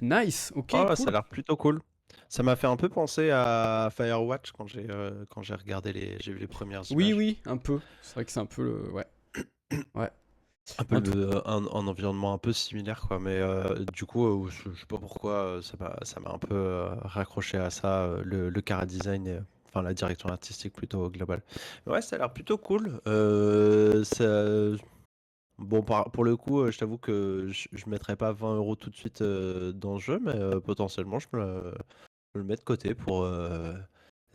Nice, ok, Oh, ça a cool. l'air plutôt cool. Ça m'a fait un peu penser à Firewatch quand j'ai regardé j'ai vu les premières Oui, images. oui, un peu. C'est vrai que c'est un peu le. Ouais. Ouais. Un peu En tout. un environnement un peu similaire, quoi. Mais du coup, je sais pas pourquoi ça m'a un peu raccroché à ça, le chara design, enfin la direction artistique plutôt globale. Mais ouais, ça a l'air plutôt cool. Bon, pour le coup, je t'avoue que je mettrais pas 20 € tout de suite dans le jeu, mais potentiellement, je peux le mettre de côté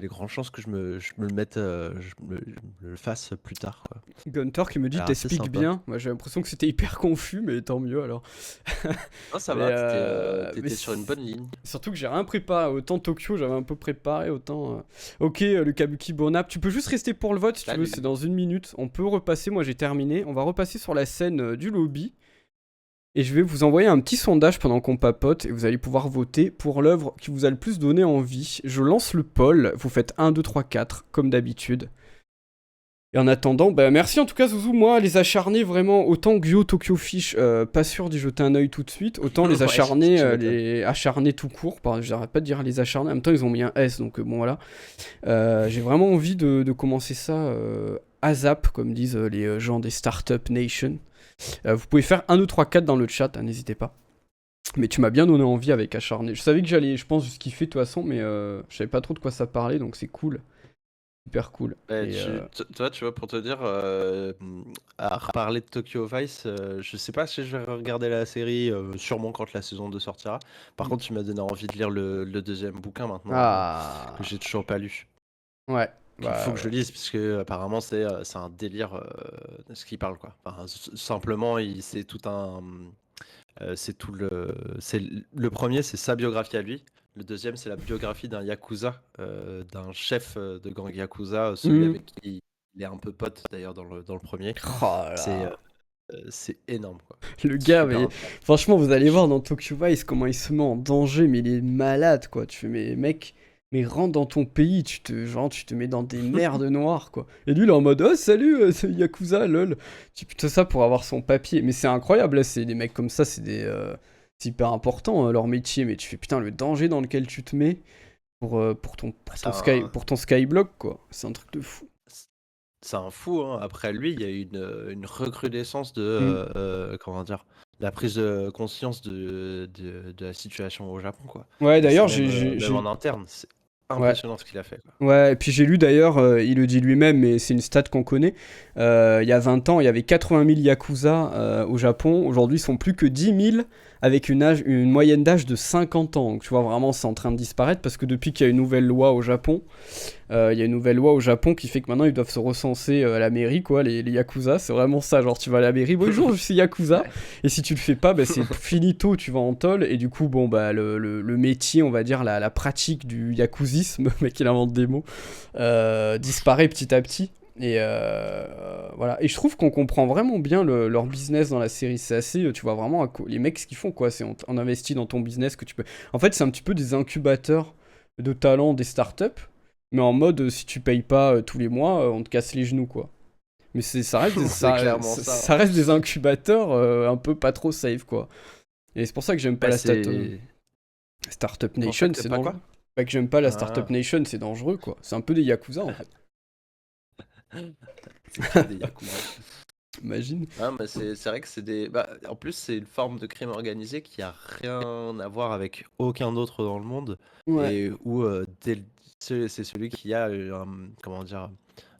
Les grandes chances que je me le mette, je me le fasse plus tard, quoi. Gunter qui me dit Alors, assez t'expliques sympa. bien. Moi j'ai l'impression que c'était hyper confus, mais tant mieux alors. Non, ça Mais, va, mais t'étais sur une bonne ligne. surtout que j'ai rien préparé. Autant Tokyo, j'avais un peu préparé, autant. Ok, le Kabuki Bonap. Tu peux juste rester pour le vote si tu veux, Salut. c'est dans 1 minute. On peut repasser, moi j'ai terminé. On va repasser sur la scène du lobby. Et je vais vous envoyer un petit sondage pendant qu'on papote. Et vous allez pouvoir voter pour l'œuvre qui vous a le plus donné envie. Je lance le poll. Vous faites 1, 2, 3, 4, comme d'habitude. Et en attendant, bah merci en tout cas Zouzou, moi les acharnés vraiment, autant Gyo Tokyo Fish, pas sûr d'y jeter un œil tout de suite, autant les Ouais, acharnés, tu m'étonnes. les acharnés tout court, j'arrête pas de dire les acharnés, en même temps ils ont mis un S, donc bon voilà. J'ai vraiment envie de commencer ça ASAP, comme disent les gens des Startup Nation. Vous pouvez faire 1, 2, 3, 4 dans le chat, hein, n'hésitez pas. Mais tu m'as bien donné envie avec acharné. Je savais que j'allais, je pense, kiffer de toute façon, mais je savais pas trop de quoi ça parlait, donc c'est cool. Super cool. Ouais, Et toi, tu vois, pour te dire, à reparler de Tokyo Vice, je sais pas si je vais regarder la série, sûrement quand la saison 2 sortira. Par contre, tu m'as donné envie de lire le deuxième bouquin maintenant, que Ah. j'ai toujours pas lu. Ouais, Qu'il faut bah que je ouais. lise, parce que apparemment c'est un délire ce qu'il parle, quoi. Enfin, simplement, c'est tout un. C'est tout le. Le premier, c'est sa biographie à lui. Le deuxième, c'est la biographie d'un yakuza, d'un chef de gang yakuza, celui Hmm. avec qui il est un peu pote d'ailleurs dans le premier. Oh C'est là. c'est énorme, quoi. Le gars, Super mais incroyable. franchement, vous allez voir dans Tokyo Vice comment il se met en danger, mais il est malade, quoi. Tu fais, mais mec, mais rentre dans ton pays, tu te mets dans des merdes noires, quoi. Et lui, il est en mode, oh salut, c'est Yakuza, lol. Tout ça pour avoir son papier. Mais c'est incroyable, là, c'est des mecs comme ça, c'est hyper important, leur métier. Mais tu fais, putain, le danger dans lequel tu te mets C'est un, pour ton Skyblock, quoi. C'est un truc de fou. c'est un fou, hein. Après lui, il y a eu une recrudescence de, Hmm. comment dire, la prise de conscience de la situation au Japon, quoi. Ouais, Et c'est d'ailleurs, même en interne, c'est Ouais. impressionnant ce qu'il a fait, quoi. Ouais, et puis j'ai lu d'ailleurs, il le dit lui-même, mais c'est une stat qu'on connaît. Il y a 20 ans, il y avait 80 000 Yakuza au Japon. Aujourd'hui, ils sont plus que 10 000 avec une moyenne d'âge de 50 ans. Donc tu vois, vraiment, c'est en train de disparaître parce que depuis qu'il y a une nouvelle loi au Japon, il y a une nouvelle loi au Japon qui fait que maintenant ils doivent se recenser à la mairie, quoi, les Yakuza. C'est vraiment ça. Genre, tu vas à la mairie, bonjour, je suis Yakuza. Ouais. Et si tu le fais pas, bah, c'est finito, tu vas en tôle. Et du coup, bon, bah, le métier, on va dire, la pratique du yakuzisme, le mec il invente des mots, disparaît petit à petit. Et voilà. Et je trouve qu'on comprend vraiment bien leur business dans la série. C'est assez, tu vois vraiment les mecs ce qu'ils font, quoi. C'est on investit dans ton business que tu peux. En fait, c'est un petit peu des incubateurs de talents des startups, mais en mode si tu payes pas tous les mois, on te casse les genoux, quoi. Mais ça reste C'est clairement ça, hein. ça reste des incubateurs un peu pas trop safe, quoi. Et c'est pour ça que j'aime pas Bah, la c'est Startup pour ça Nation, que t'aimes c'est pas dangereux. quoi? Pas que j'aime pas la Startup Ah, Nation, c'est dangereux, quoi. C'est un peu des Yakuza, en fait. c'est que des yakuza. Imagine. Ah, mais c'est vrai que c'est des. Bah, en plus, c'est une forme de crime organisé qui a rien à voir avec aucun autre dans le monde Ouais. et où c'est celui qui a comment dire,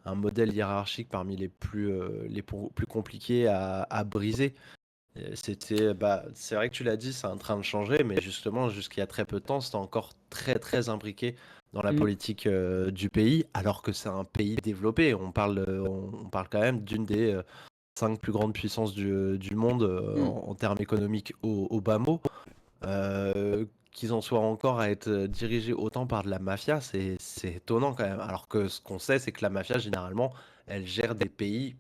un modèle hiérarchique parmi plus compliqués à briser. Bah, c'est vrai que tu l'as dit, c'est en train de changer, mais justement, jusqu'il y a très peu de temps, c'était encore très très imbriqué dans la Mm. politique du pays, alors que c'est un pays développé. On parle quand même d'une des 5 plus grandes puissances du monde Mm. en termes économiques au bas mot. Qu'ils en soient encore à être dirigés autant par de la mafia, c'est étonnant quand même. Alors que ce qu'on sait, c'est que la mafia, généralement, elle gère des pays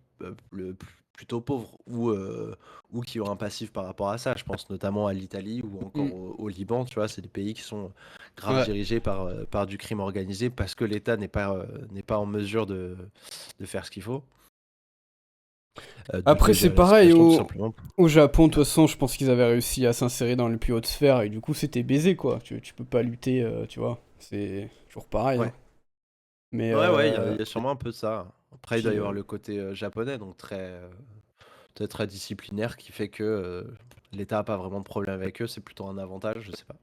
plutôt pauvres ou qui ont un passif par rapport à ça. Je pense notamment à l'Italie ou encore Mm. au Liban, tu vois, c'est des pays qui sont grave Ouais. dirigés par du crime organisé parce que l'État n'est pas en mesure de faire ce qu'il faut, Après, de c'est gérer la pareil, situation tout simplement. au Japon, de Ouais. toute façon, je pense qu'ils avaient réussi à s'insérer dans les plus hautes sphères, et du coup, c'était baisé, quoi. Tu peux pas lutter, tu vois. C'est toujours pareil, hein. Ouais. Mais, Ouais, il y a sûrement un peu de ça. Après, il doit puis, y avoir le côté japonais, donc très, très disciplinaire, qui fait que l'État n'a pas vraiment de problème avec eux, c'est plutôt un avantage, je sais pas.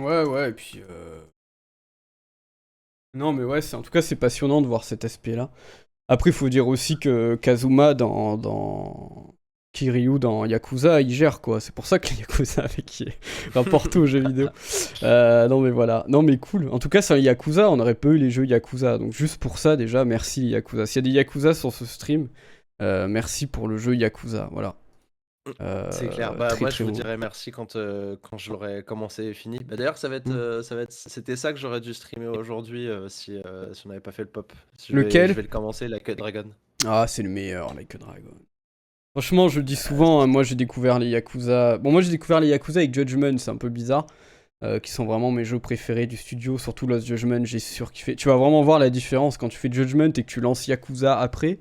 ouais, ouais, et puis, non, mais ouais, en tout cas, c'est passionnant de voir cet aspect-là. Après, il faut dire aussi que Kazuma, Kiryu dans Yakuza, il gère quoi. C'est pour ça que les Yakuza avec rapporté aux jeux vidéo. Non mais voilà. Non mais cool. En tout cas, c'est un Yakuza, on aurait pas eu les jeux Yakuza. Donc juste pour ça, déjà, merci les Yakuza. S'il y a des Yakuza sur ce stream, merci pour le jeu Yakuza. Voilà. C'est clair. Bah, Très moi, très je vous beau. dirai merci quand je l'aurai commencé et fini. Bah, d'ailleurs, c'était ça que j'aurais dû streamer aujourd'hui si on n'avait pas fait le pop. Je Lequel? vais le commencer, Like a Dragon. Ah, c'est le meilleur, Like a Dragon. Franchement, je le dis Euh, souvent, hein, moi j'ai découvert les Yakuza. Bon, moi j'ai découvert les Yakuza avec Judgment, c'est un peu bizarre. Qui sont vraiment mes jeux préférés du studio, surtout Lost Judgment, j'ai surkiffé. Tu vas vraiment voir la différence quand tu fais Judgment et que tu lances Yakuza après.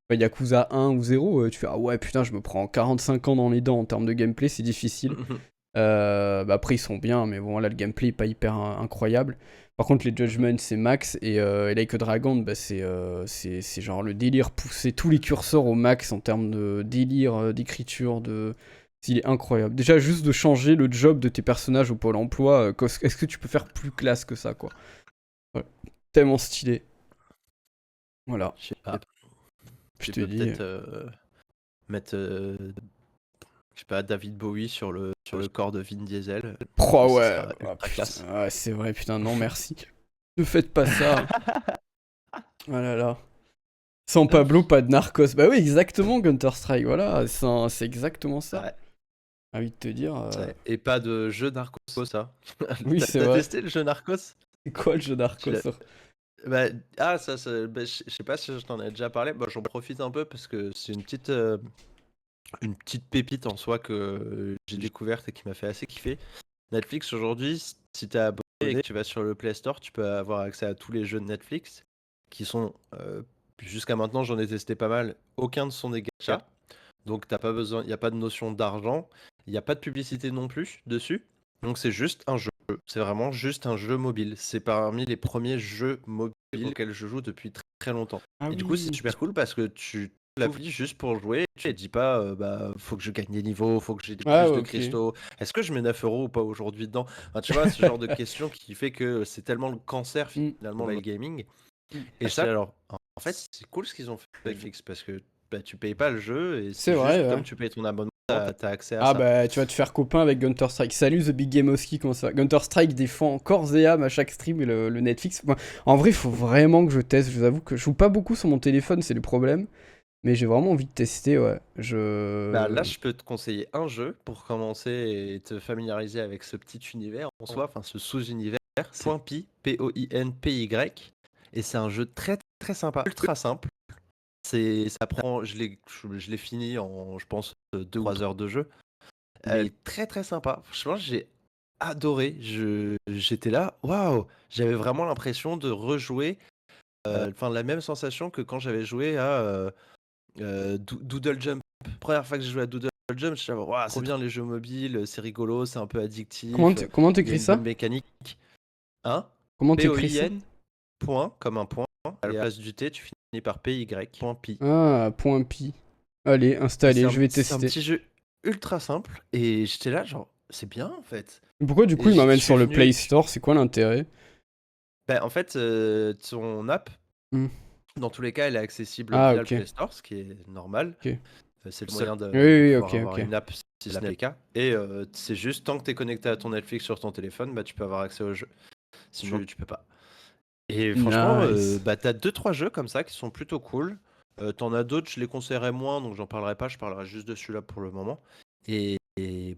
Bah, Yakuza 1 ou 0, tu fais ah ouais, putain, je me prends 45 ans dans les dents en termes de gameplay, c'est difficile. Bah après, ils sont bien, mais bon, là, le gameplay est pas hyper incroyable. Par contre, les Judgment, c'est max, et Like a Dragon, bah, c'est genre le délire, pousser tous les curseurs au max en termes de délire, d'écriture, de... Il est incroyable. Déjà, juste de changer le job de tes personnages au Pôle emploi, est-ce que tu peux faire plus classe que ça, quoi? Ouais. Tellement stylé. Voilà. Je sais pas. Je Tu te peux dis. peut-être mettre, je sais pas, David Bowie sur le corps de Vin Diesel. Oh Ce ouais, sera ah, ultra classe. putain, ouais, c'est vrai, putain, non merci. Ne faites pas ça. Oh là là. Sans Pablo, pas de Narcos. Bah oui, exactement, Counter-Strike, voilà, c'est exactement ça. Ouais, Envie de te dire. et pas de jeu Narcos, ça. Oui, T'as c'est t'as vrai. testé le jeu Narcos? C'est quoi le jeu Tu Narcos? l'as- Bah, bah, je sais pas si je t'en ai déjà parlé. Bah, j'en profite un peu parce que c'est une petite pépite en soi que j'ai découverte et qui m'a fait assez kiffer. Netflix aujourd'hui, si t'es abonné et que tu vas sur le Play Store, tu peux avoir accès à tous les jeux de Netflix qui sont, jusqu'à maintenant, j'en ai testé pas mal. Aucun ne sont des gachas, donc t'as pas besoin, il n'y a pas de notion d'argent, il n'y a pas de publicité non plus dessus. Donc c'est juste un jeu. C'est vraiment juste un jeu mobile. C'est parmi les premiers jeux mobiles auxquels je joue depuis très, très longtemps. Ah Et du coup, c'est oui. super cool parce que tu l'applis juste pour jouer. Tu ne dis pas, bah, faut que je gagne des niveaux, faut que j'ai Ah plus de ok. cristaux. Est-ce que je mets 9 € ou pas aujourd'hui dedans? Enfin, tu vois, ce genre de question qui fait que c'est tellement le cancer Mm. finalement le gaming. Et ça, alors, en fait, c'est cool ce qu'ils ont fait avec Netflix parce que bah, tu payes pas le jeu et c'est c'est vrai, juste ouais. comme tu payes ton abonnement, t'as accès à Ah ça. bah tu vas te faire copain avec Counter-Strike. Salut The Big Gameowski, comment ça va? Counter-Strike défend corps et âme à chaque stream et le Netflix. Moi, en vrai, il faut vraiment que je teste. Je vous avoue que je joue pas beaucoup sur mon téléphone, c'est le problème. Mais j'ai vraiment envie de tester, ouais. Bah là, je peux te conseiller un jeu pour commencer et te familiariser avec ce petit univers en soi, enfin ce sous-univers. C'est .py, P-O-I-N-P-Y. Et c'est un jeu très très sympa, ultra simple. Ça prend, je l'ai fini en, je pense, 2 ou 3 heures de jeu. Mais très très sympa. Franchement, j'ai adoré. J'étais là, waouh! J'avais vraiment l'impression de rejouer, enfin la même sensation que quand j'avais joué à Doodle Jump. Première fois que j'ai joué à Doodle Jump, je me waouh, c'est bien les jeux mobiles, c'est rigolo, c'est un peu addictif, Comment il y a t'écris une bonne ça? mécanique. Hein? Comment t'écris ça? P-O-I-N, point, comme un point, à la place du T, tu finis par P-Y, point pi. Ah, point pi. Allez, Et c'est installé, je vais c'est un tester. petit jeu ultra simple, et j'étais là, genre, c'est bien en fait. Pourquoi du coup Et il je m'amène suis sur le Play venu. Store? C'est quoi l'intérêt? Bah, en fait, ton app, Hmm. dans tous les cas, elle est accessible Ah, via le ok. Play Store, ce qui est normal. Ok. C'est le moyen Oui, de oui, pouvoir ok, avoir ok. une app si ce n'est le cas. Et c'est juste, tant que tu es connecté à ton Netflix sur ton téléphone, bah, tu peux avoir accès au jeu. Sinon, tu peux pas. Et franchement, Nice. bah, tu as 2-3 jeux comme ça qui sont plutôt cool. T'en as d'autres, je les conseillerais moins, donc j'en parlerai pas, je parlerai juste de celui-là pour le moment. Et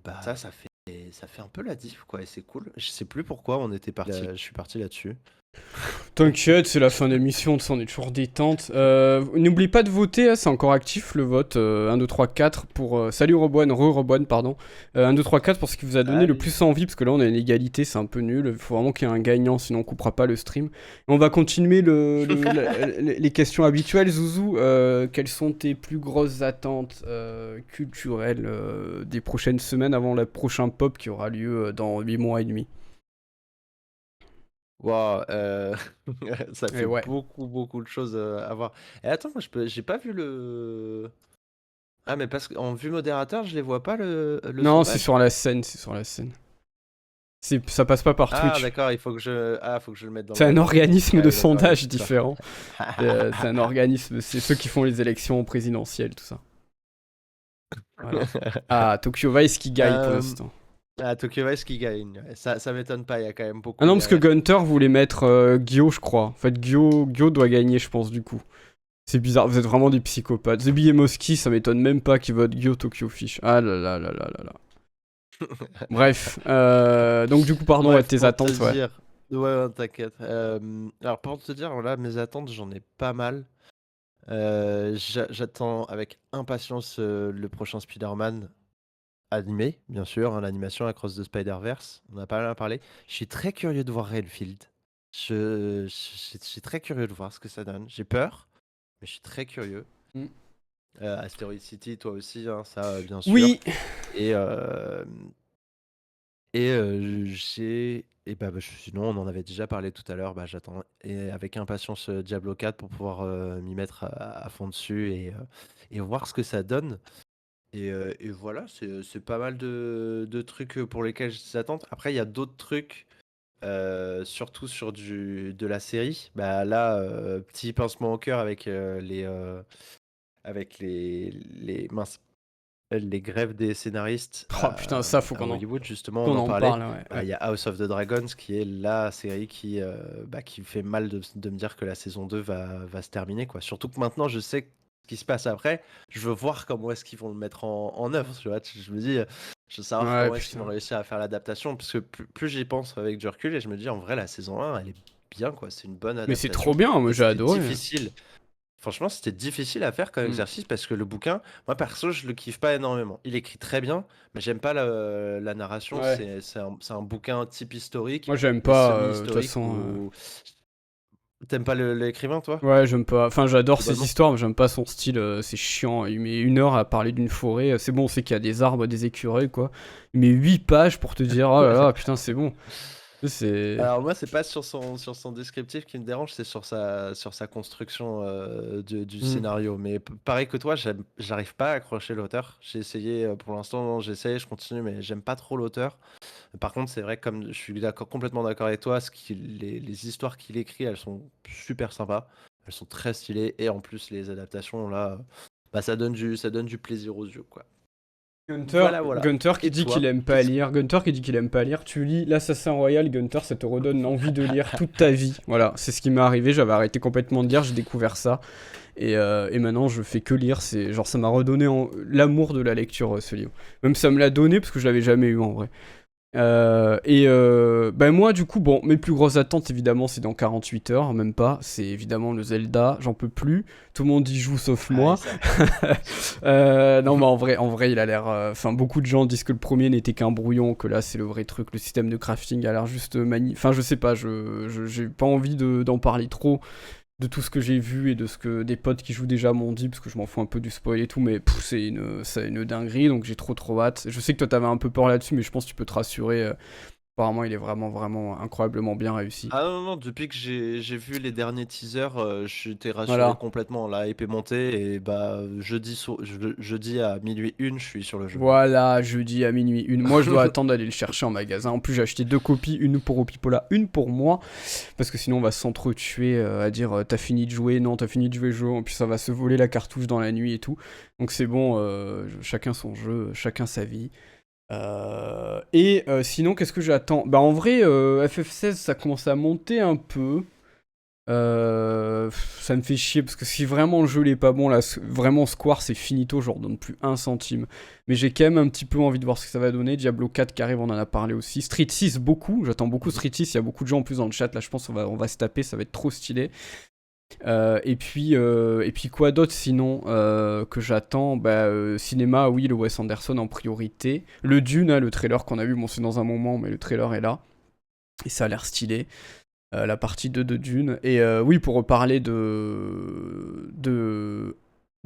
bah, ça fait un peu la diff, quoi, et c'est cool. Je sais plus pourquoi on était parti. Je suis parti là-dessus. T'inquiète, c'est la fin d'émission, on est toujours détente. N'oublie pas de voter, hein, c'est encore actif le vote. 1, 2, 3, 4 pour. Salut Roboine, Roboine, pardon. 1, 2, 3, 4 pour ce qui vous a donné le plus envie, parce que là on a une égalité, c'est un peu nul. Il faut vraiment qu'il y ait un gagnant, sinon on coupera pas le stream. Et on va continuer les questions habituelles. Zouzou, quelles sont tes plus grosses attentes culturelles des prochaines semaines avant le prochain pop qui aura lieu dans 8 mois et demi? Waouh, ça Et fait ouais. beaucoup de choses à voir. Et attends, j'ai pas vu le. Ah, mais parce qu'en vue modérateur, je les vois pas le Non, c'est sondage. sur la scène, c'est sur la scène. Ça passe pas par Ah, Twitch. d'accord, il faut que je le mette dans C'est un le. organisme Ah, de oui, d'accord, sondage c'est ça. différent. C'est un organisme, c'est ceux qui font les élections présidentielles, tout ça. Voilà. Ah, Tokyo Vice qui gagne pour Euh, l'instant. Tokyo Vice qui gagne. Ouais, ça m'étonne pas, il y a quand même Ah beaucoup non, parce que derrière. Gunter voulait mettre Gyo, je crois. En fait, Gyo doit gagner, je pense, du coup. C'est bizarre, vous êtes vraiment des psychopathes. Zebi et Moski, ça m'étonne même pas qu'ils votent Gyo Tokyo Fish. Ah là là là là là là. Bref, donc du coup, pardon, ouais, Bref, tes pour te attentes, ouais. dire. Ouais, t'inquiète. Alors, pour te dire, là, mes attentes, j'en ai pas mal. J'attends avec impatience le prochain Spider-Man animé, bien sûr, hein, l'animation Across the Spider-Verse. On a pas mal parlé. Je suis très curieux de voir Redfield. Je suis très curieux de voir ce que ça donne. J'ai peur, mais je suis très curieux. Mm. Asteroid City, toi aussi, hein, ça, bien sûr. Oui. Et, euh, j'ai. Et sinon, on en avait déjà parlé tout à l'heure. Bah, j'attends avec impatience Diablo 4 pour pouvoir m'y mettre à fond dessus et voir ce que ça donne. Et voilà, c'est pas mal de trucs pour lesquels j'attends. Après, il y a d'autres trucs, surtout sur de la série. Bah là, petit pincement au cœur avec mince, les grèves des scénaristes Oh putain, ça, faut à Hollywood, justement, on qu'on en en parlait. parle, ouais. Bah, Ouais. il y a House of the Dragons qui est la série qui fait mal de me dire que la saison 2 va se terminer, quoi. Surtout que maintenant, je sais ce qui se passe après. Je veux voir comment est-ce qu'ils vont le mettre en œuvre, tu vois. Je me dis, je veux savoir Ouais, comment est-ce qu'ils vont putain. réussir à faire l'adaptation, parce que plus j'y pense avec du recul, et je me dis, en vrai, la saison 1, elle est bien, quoi. C'est une bonne Mais c'est trop adaptation. bien, moi Et j'ai c'était adoré. difficile. Franchement, c'était difficile à faire comme Mm. exercice parce que le bouquin, moi perso, je le kiffe pas énormément. Il écrit très bien, mais j'aime pas la narration. Ouais. C'est un bouquin type historique, Moi j'aime mais pas, de toute semi-historique façon. où. T'aimes pas l'écrivain, toi? Ouais, j'aime pas. Enfin, j'adore ces Globalement? histoires, mais j'aime pas son style. C'est chiant. Il met 1 heure à parler d'une forêt. C'est bon, on sait qu'il y a des arbres, des écureuils, quoi. Il met 8 pages pour te dire, oh là là, putain, c'est bon. C'est. Alors moi, c'est pas sur son descriptif qui me dérange, c'est sur sa construction du Mm. scénario. Mais pareil que toi, j'arrive pas à accrocher l'auteur. J'ai essayé pour l'instant, j'essaye, je continue, mais j'aime pas trop l'auteur. Par contre, c'est vrai que comme je suis complètement d'accord avec toi, les histoires qu'il écrit, elles sont super sympas. Elles sont très stylées. Et en plus, les adaptations, là, bah, ça donne du plaisir aux yeux, quoi. Gunter, Voilà, voilà. Gunter qui Et dit qu'il toi, aime pas qu'est-ce lire. Gunter qui dit qu'il aime pas lire. Tu lis l'Assassin Royal, Gunter, ça te redonne envie de lire toute ta vie. Voilà, c'est ce qui m'est arrivé. J'avais arrêté complètement de lire, j'ai découvert ça. Et maintenant, je fais que lire. C'est genre, ça m'a redonné l'amour de la lecture, ce livre. Même ça me l'a donné parce que je l'avais jamais eu en vrai. Ben moi, du coup, bon, mes plus grosses attentes, évidemment, c'est dans 48 heures, même pas. C'est évidemment le Zelda, j'en peux plus. Tout le monde y joue sauf Ah, moi. ça. Non, mais en vrai, il a l'air. Enfin, beaucoup de gens disent que le premier n'était qu'un brouillon, que là, c'est le vrai truc. Le système de crafting a l'air juste magnifique. Enfin, je sais pas, j'ai pas envie d'en parler trop de tout ce que j'ai vu et de ce que des potes qui jouent déjà m'ont dit, parce que je m'en fous un peu du spoil et tout, mais c'est une dinguerie, donc j'ai trop hâte. Je sais que toi t'avais un peu peur là-dessus, mais je pense que tu peux te rassurer. Apparemment, il est vraiment incroyablement bien réussi. Ah non, non, depuis que j'ai vu les derniers teasers, j'étais rassuré Voilà. complètement. La hype est montée et bah jeudi à minuit une, je suis sur le jeu. Voilà, jeudi à minuit une. Moi, je dois attendre d'aller le chercher en magasin. En plus, j'ai acheté 2 copies, une pour Opipola, une pour moi. Parce que sinon, on va s'entretuer à dire t'as fini de jouer, non, t'as fini de jouer, jeu. Puis ça va se voler la cartouche dans la nuit et tout. Donc c'est bon, chacun son jeu, chacun sa vie. Sinon, qu'est-ce que j'attends? Bah, en vrai, FF16, ça commence à monter un peu. Ça me fait chier parce que si vraiment le jeu n'est pas bon, là, vraiment Square c'est finito, je leur donne plus un centime. Mais j'ai quand même un petit peu envie de voir ce que ça va donner. Diablo 4 qui arrive, on en a parlé aussi. Street 6, beaucoup, j'attends beaucoup Street 6. Il y a beaucoup de gens en plus dans le chat, là je pense on va se taper, ça va être trop stylé. Et puis quoi d'autre sinon que j'attends? Cinéma, oui, le Wes Anderson en priorité. Le Dune, hein, le trailer qu'on a vu, bon c'est dans un moment, mais le trailer est là. Et ça a l'air stylé. La partie 2 de Dune. Et oui, pour reparler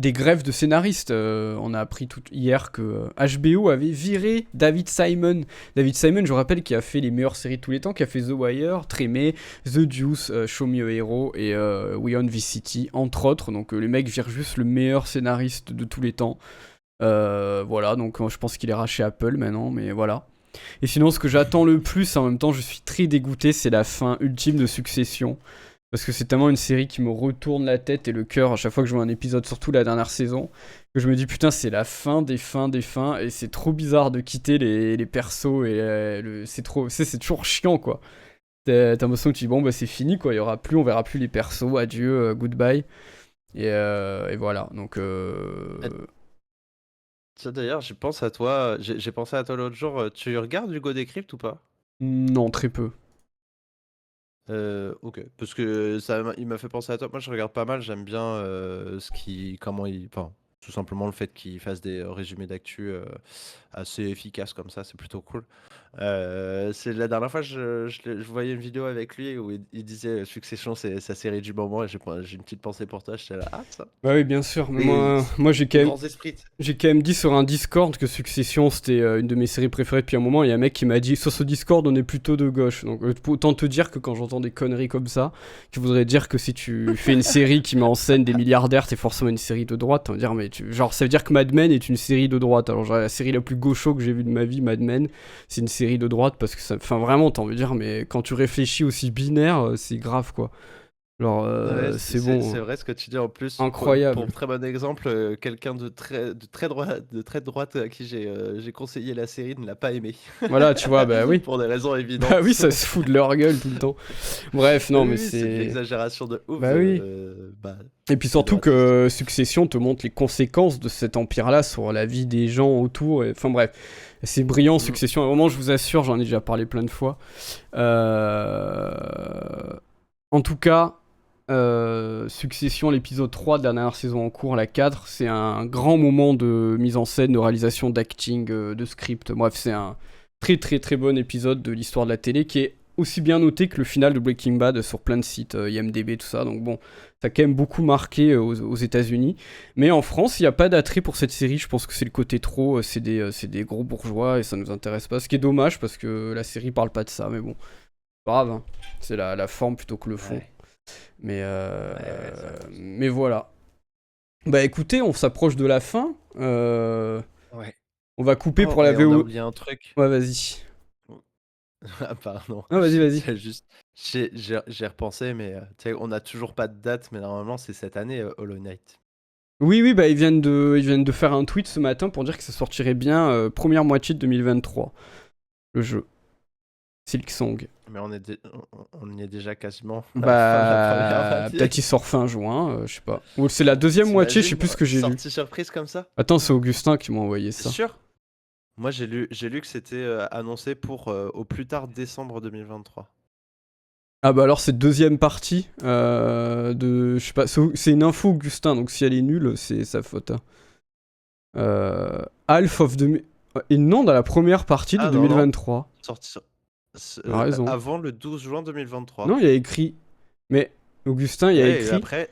des grèves de scénaristes, on a appris hier que HBO avait viré David Simon. David Simon, je rappelle, qui a fait les meilleures séries de tous les temps, qui a fait The Wire, Tremé, The Deuce, Show Me a Hero et We Own This City, entre autres. Donc le mec vire juste le meilleur scénariste de tous les temps. Voilà, donc je pense qu'il est racheté Apple maintenant, mais voilà. Et sinon, ce que j'attends le plus, en même temps, je suis très dégoûté, c'est la fin ultime de Succession. Parce que c'est tellement une série qui me retourne la tête et le cœur à chaque fois que je vois un épisode, surtout la dernière saison, que je me dis putain, c'est la fin des fins des fins, et c'est trop bizarre de quitter les persos, et c'est trop, c'est toujours chiant quoi. T'as l'impression que tu dis bon bah c'est fini quoi, il y aura plus, on verra plus les persos, adieu, goodbye. Et voilà, donc Tiens, d'ailleurs, j'ai pensé à toi, j'ai pensé à toi l'autre jour. Tu regardes Hugo Décrypte ou pas? non, très peu. Ok, parce que il m'a fait penser à toi. Moi, je regarde pas mal. J'aime bien comment il, enfin, tout simplement le fait qu'il fasse des résumés d'actu assez efficaces comme ça. C'est plutôt cool. C'est la dernière fois, je voyais une vidéo avec lui où il disait Succession, c'est sa série du moment. Et j'ai une petite pensée pour toi. J'étais là, ah ça. Bah oui, bien sûr, mais Et moi j'ai quand les même. grands esprits. J'ai quand même dit sur un Discord que Succession c'était une de mes séries préférées depuis un moment. Il y a un mec qui m'a dit sur ce Discord on est plutôt de gauche. Donc autant te dire que quand j'entends des conneries comme ça, qui voudraient dire que si tu fais une série qui met en scène des milliardaires, t'es forcément une série de droite. On va dire mais genre ça veut dire que Mad Men est une série de droite. Alors genre la série la plus gaucho que j'ai vue de ma vie, Mad Men, c'est une série de droite parce que ça, enfin vraiment t'as envie de dire mais quand tu réfléchis aussi binaire, c'est grave quoi. Genre Ouais, c'est bon, c'est vrai ce que tu dis en plus. Pour incroyable. très bon exemple, quelqu'un de très droite à qui j'ai conseillé la série ne l'a pas aimé. Voilà, tu vois, bah oui. Pour des raisons Bah oui, évidentes. ça se fout de leur gueule tout le temps. Bref, non, Oui, mais oui, c'est de c'est. l'exagération de ouf. Bah oui. Bah, Et puis c'est du surtout racisme. que Succession te montre les conséquences de cet empire-là sur la vie des gens autour. Enfin bref, c'est brillant, Mm. Succession. À un moment, je vous assure, j'en ai déjà parlé plein de fois. Euh... En tout cas, Succession, l'épisode 3 de la dernière saison en cours, la 4, c'est un grand moment de mise en scène, de réalisation, d'acting, de script. Bref, c'est un très très très bon épisode de l'histoire de la télé qui est aussi bien noté que le final de Breaking Bad sur plein de sites, IMDb, tout ça. Donc bon, ça a quand même beaucoup marqué aux États-Unis. Mais en France, il n'y a pas d'attrait pour cette série. Je pense que c'est le côté trop, c'est des gros bourgeois et ça nous intéresse pas. Ce qui est dommage parce que la série parle pas de ça. Mais bon, pas grave, hein. C'est la forme plutôt que le fond. Ouais. Mais, Ouais, ça va. mais voilà. Bah écoutez, on s'approche de la fin. Ouais. On va couper Oh, pour la et on a VO. oublié un truc. Ouais, vas-y. Ah, pardon. Ah, vas-y, vas-y. C'est juste, j'ai repensé, mais tu sais, on n'a toujours pas de date, mais normalement c'est cette année, Hollow Knight. Oui, oui, bah ils viennent de faire un tweet ce matin pour dire que ça sortirait bien première moitié de 2023, le jeu. Silksong. Mais on y est déjà quasiment à la fin de la première Bah, moitié. peut-être il sort fin juin, je sais pas. Ou c'est la deuxième moitié, je sais T'imagines, plus ce que j'ai lu. sortie surprise comme ça? Attends, c'est Augustin qui m'a envoyé T'es ça. sûr? Moi j'ai lu que c'était annoncé pour au plus tard décembre 2023. Ah bah alors c'est deuxième partie de... Je sais pas, c'est une info Augustin, donc si elle est nulle, c'est sa faute, hein. Half of the... Et non, dans la première partie de Ah non, non, 2023. sortie T'as raison. avant le 12 juin 2023. Non, il y a écrit... Mais Augustin, il y a Ouais, et écrit... après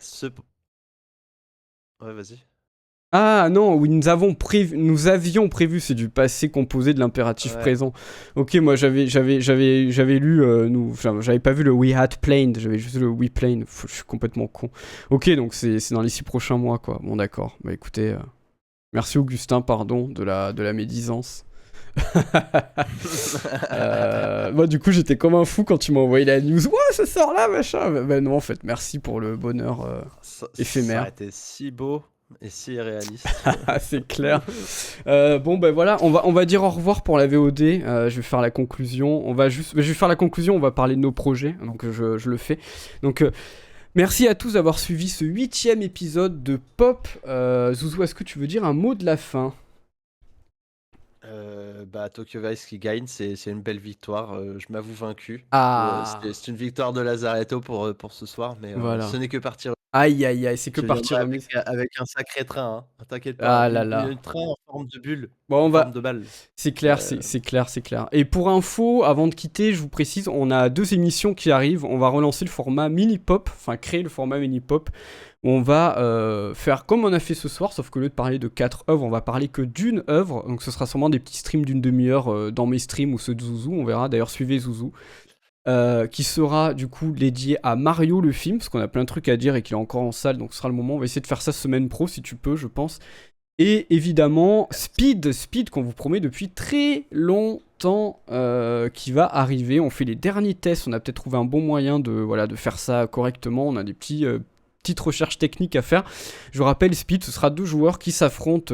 Ouais, vas-y. Ah non, oui, nous avions prévu, c'est du passé composé de l'impératif Ouais. présent. Ok, moi j'avais lu, j'avais pas vu le We Had Planned, j'avais juste le We Planned. Je suis complètement con. Ok, donc c'est dans les 6 prochains mois, quoi. Bon, d'accord. Bah écoutez, merci Augustin, pardon, de la médisance. Moi, du coup, j'étais comme un fou quand tu m'as envoyé la news. Ouais, ça sort là, machin. Bah non, en fait, merci pour le bonheur Ça éphémère. a été si beau et si réaliste. Ah, c'est clair. Bon, ben voilà, on va dire au revoir pour la VOD. Je vais faire la conclusion. Je vais faire la conclusion. On va parler de nos projets. Donc, je le fais. Donc, merci à tous d'avoir suivi ce 8e épisode de Pop. Zouzou, est-ce que tu veux dire un mot de la fin? Bah, Tokyo Vice qui gagne, c'est une belle victoire. Je m'avoue vaincu. Ah, C'est une victoire de Lazaretto pour ce soir, mais voilà. ce n'est que partie remise. Aïe, aïe, aïe, c'est que Je partie viendrai remise. avec un sacré train, hein. T'inquiète pas, Ah là là. un train en forme de bulle, Bon, on en forme va. de balle. C'est clair, Euh, c'est clair, c'est clair. Et pour info, avant de quitter, je vous précise, on a 2 émissions qui arrivent. On va relancer le format mini-pop, enfin créer le format mini-pop. On va faire comme on a fait ce soir, sauf que au lieu de parler de 4 œuvres, on va parler que d'une œuvre. Donc ce sera sûrement des petits streams d'une demi-heure dans mes streams ou ceux de Zouzou, on verra. D'ailleurs, suivez Zouzou. Qui sera du coup dédié à Mario le film, parce qu'on a plein de trucs à dire et qu'il est encore en salle, donc ce sera le moment. On va essayer de faire ça semaine pro si tu peux, je pense. Et évidemment, Speed qu'on vous promet depuis très longtemps. temps qui va arriver. On fait les derniers tests. On a peut-être trouvé un bon moyen de faire ça correctement. On a des petites recherches techniques à faire. Je vous rappelle, Speed, ce sera 2 joueurs qui s'affrontent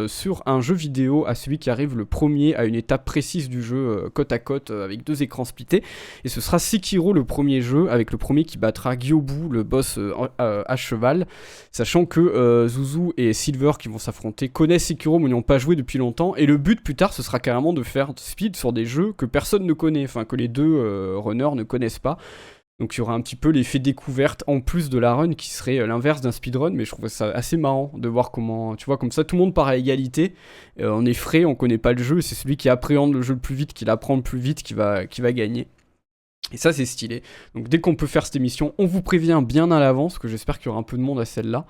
sur un jeu vidéo à celui qui arrive le premier à une étape précise du jeu, côte à côte, avec 2 écrans splittés. Et ce sera Sekiro le premier jeu, avec le premier qui battra Gyobu, le boss à cheval. Sachant que Zuzu et Silver qui vont s'affronter connaissent Sekiro mais n'y ont pas joué depuis longtemps. Et le but plus tard, ce sera carrément de faire Speed sur des jeux que personne ne connaît, enfin que les 2 runners ne connaissent pas. Donc il y aura un petit peu l'effet découverte en plus de la run qui serait l'inverse d'un speedrun, mais je trouve ça assez marrant de voir comment, tu vois, comme ça tout le monde part à égalité, on est frais, on connaît pas le jeu, c'est celui qui appréhende le jeu le plus vite, qui l'apprend le plus vite, qui va gagner. Et ça c'est stylé. Donc dès qu'on peut faire cette émission, on vous prévient bien à l'avance, que j'espère qu'il y aura un peu de monde à celle-là.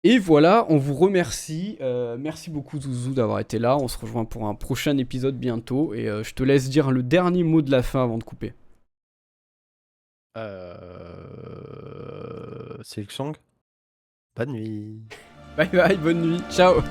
Et voilà, on vous remercie. Merci beaucoup Zouzou d'avoir été là. On se rejoint pour un prochain épisode bientôt. Et je te laisse dire le dernier mot de la fin avant de couper. Silksong, bonne nuit. Bye bye, bonne nuit, ciao.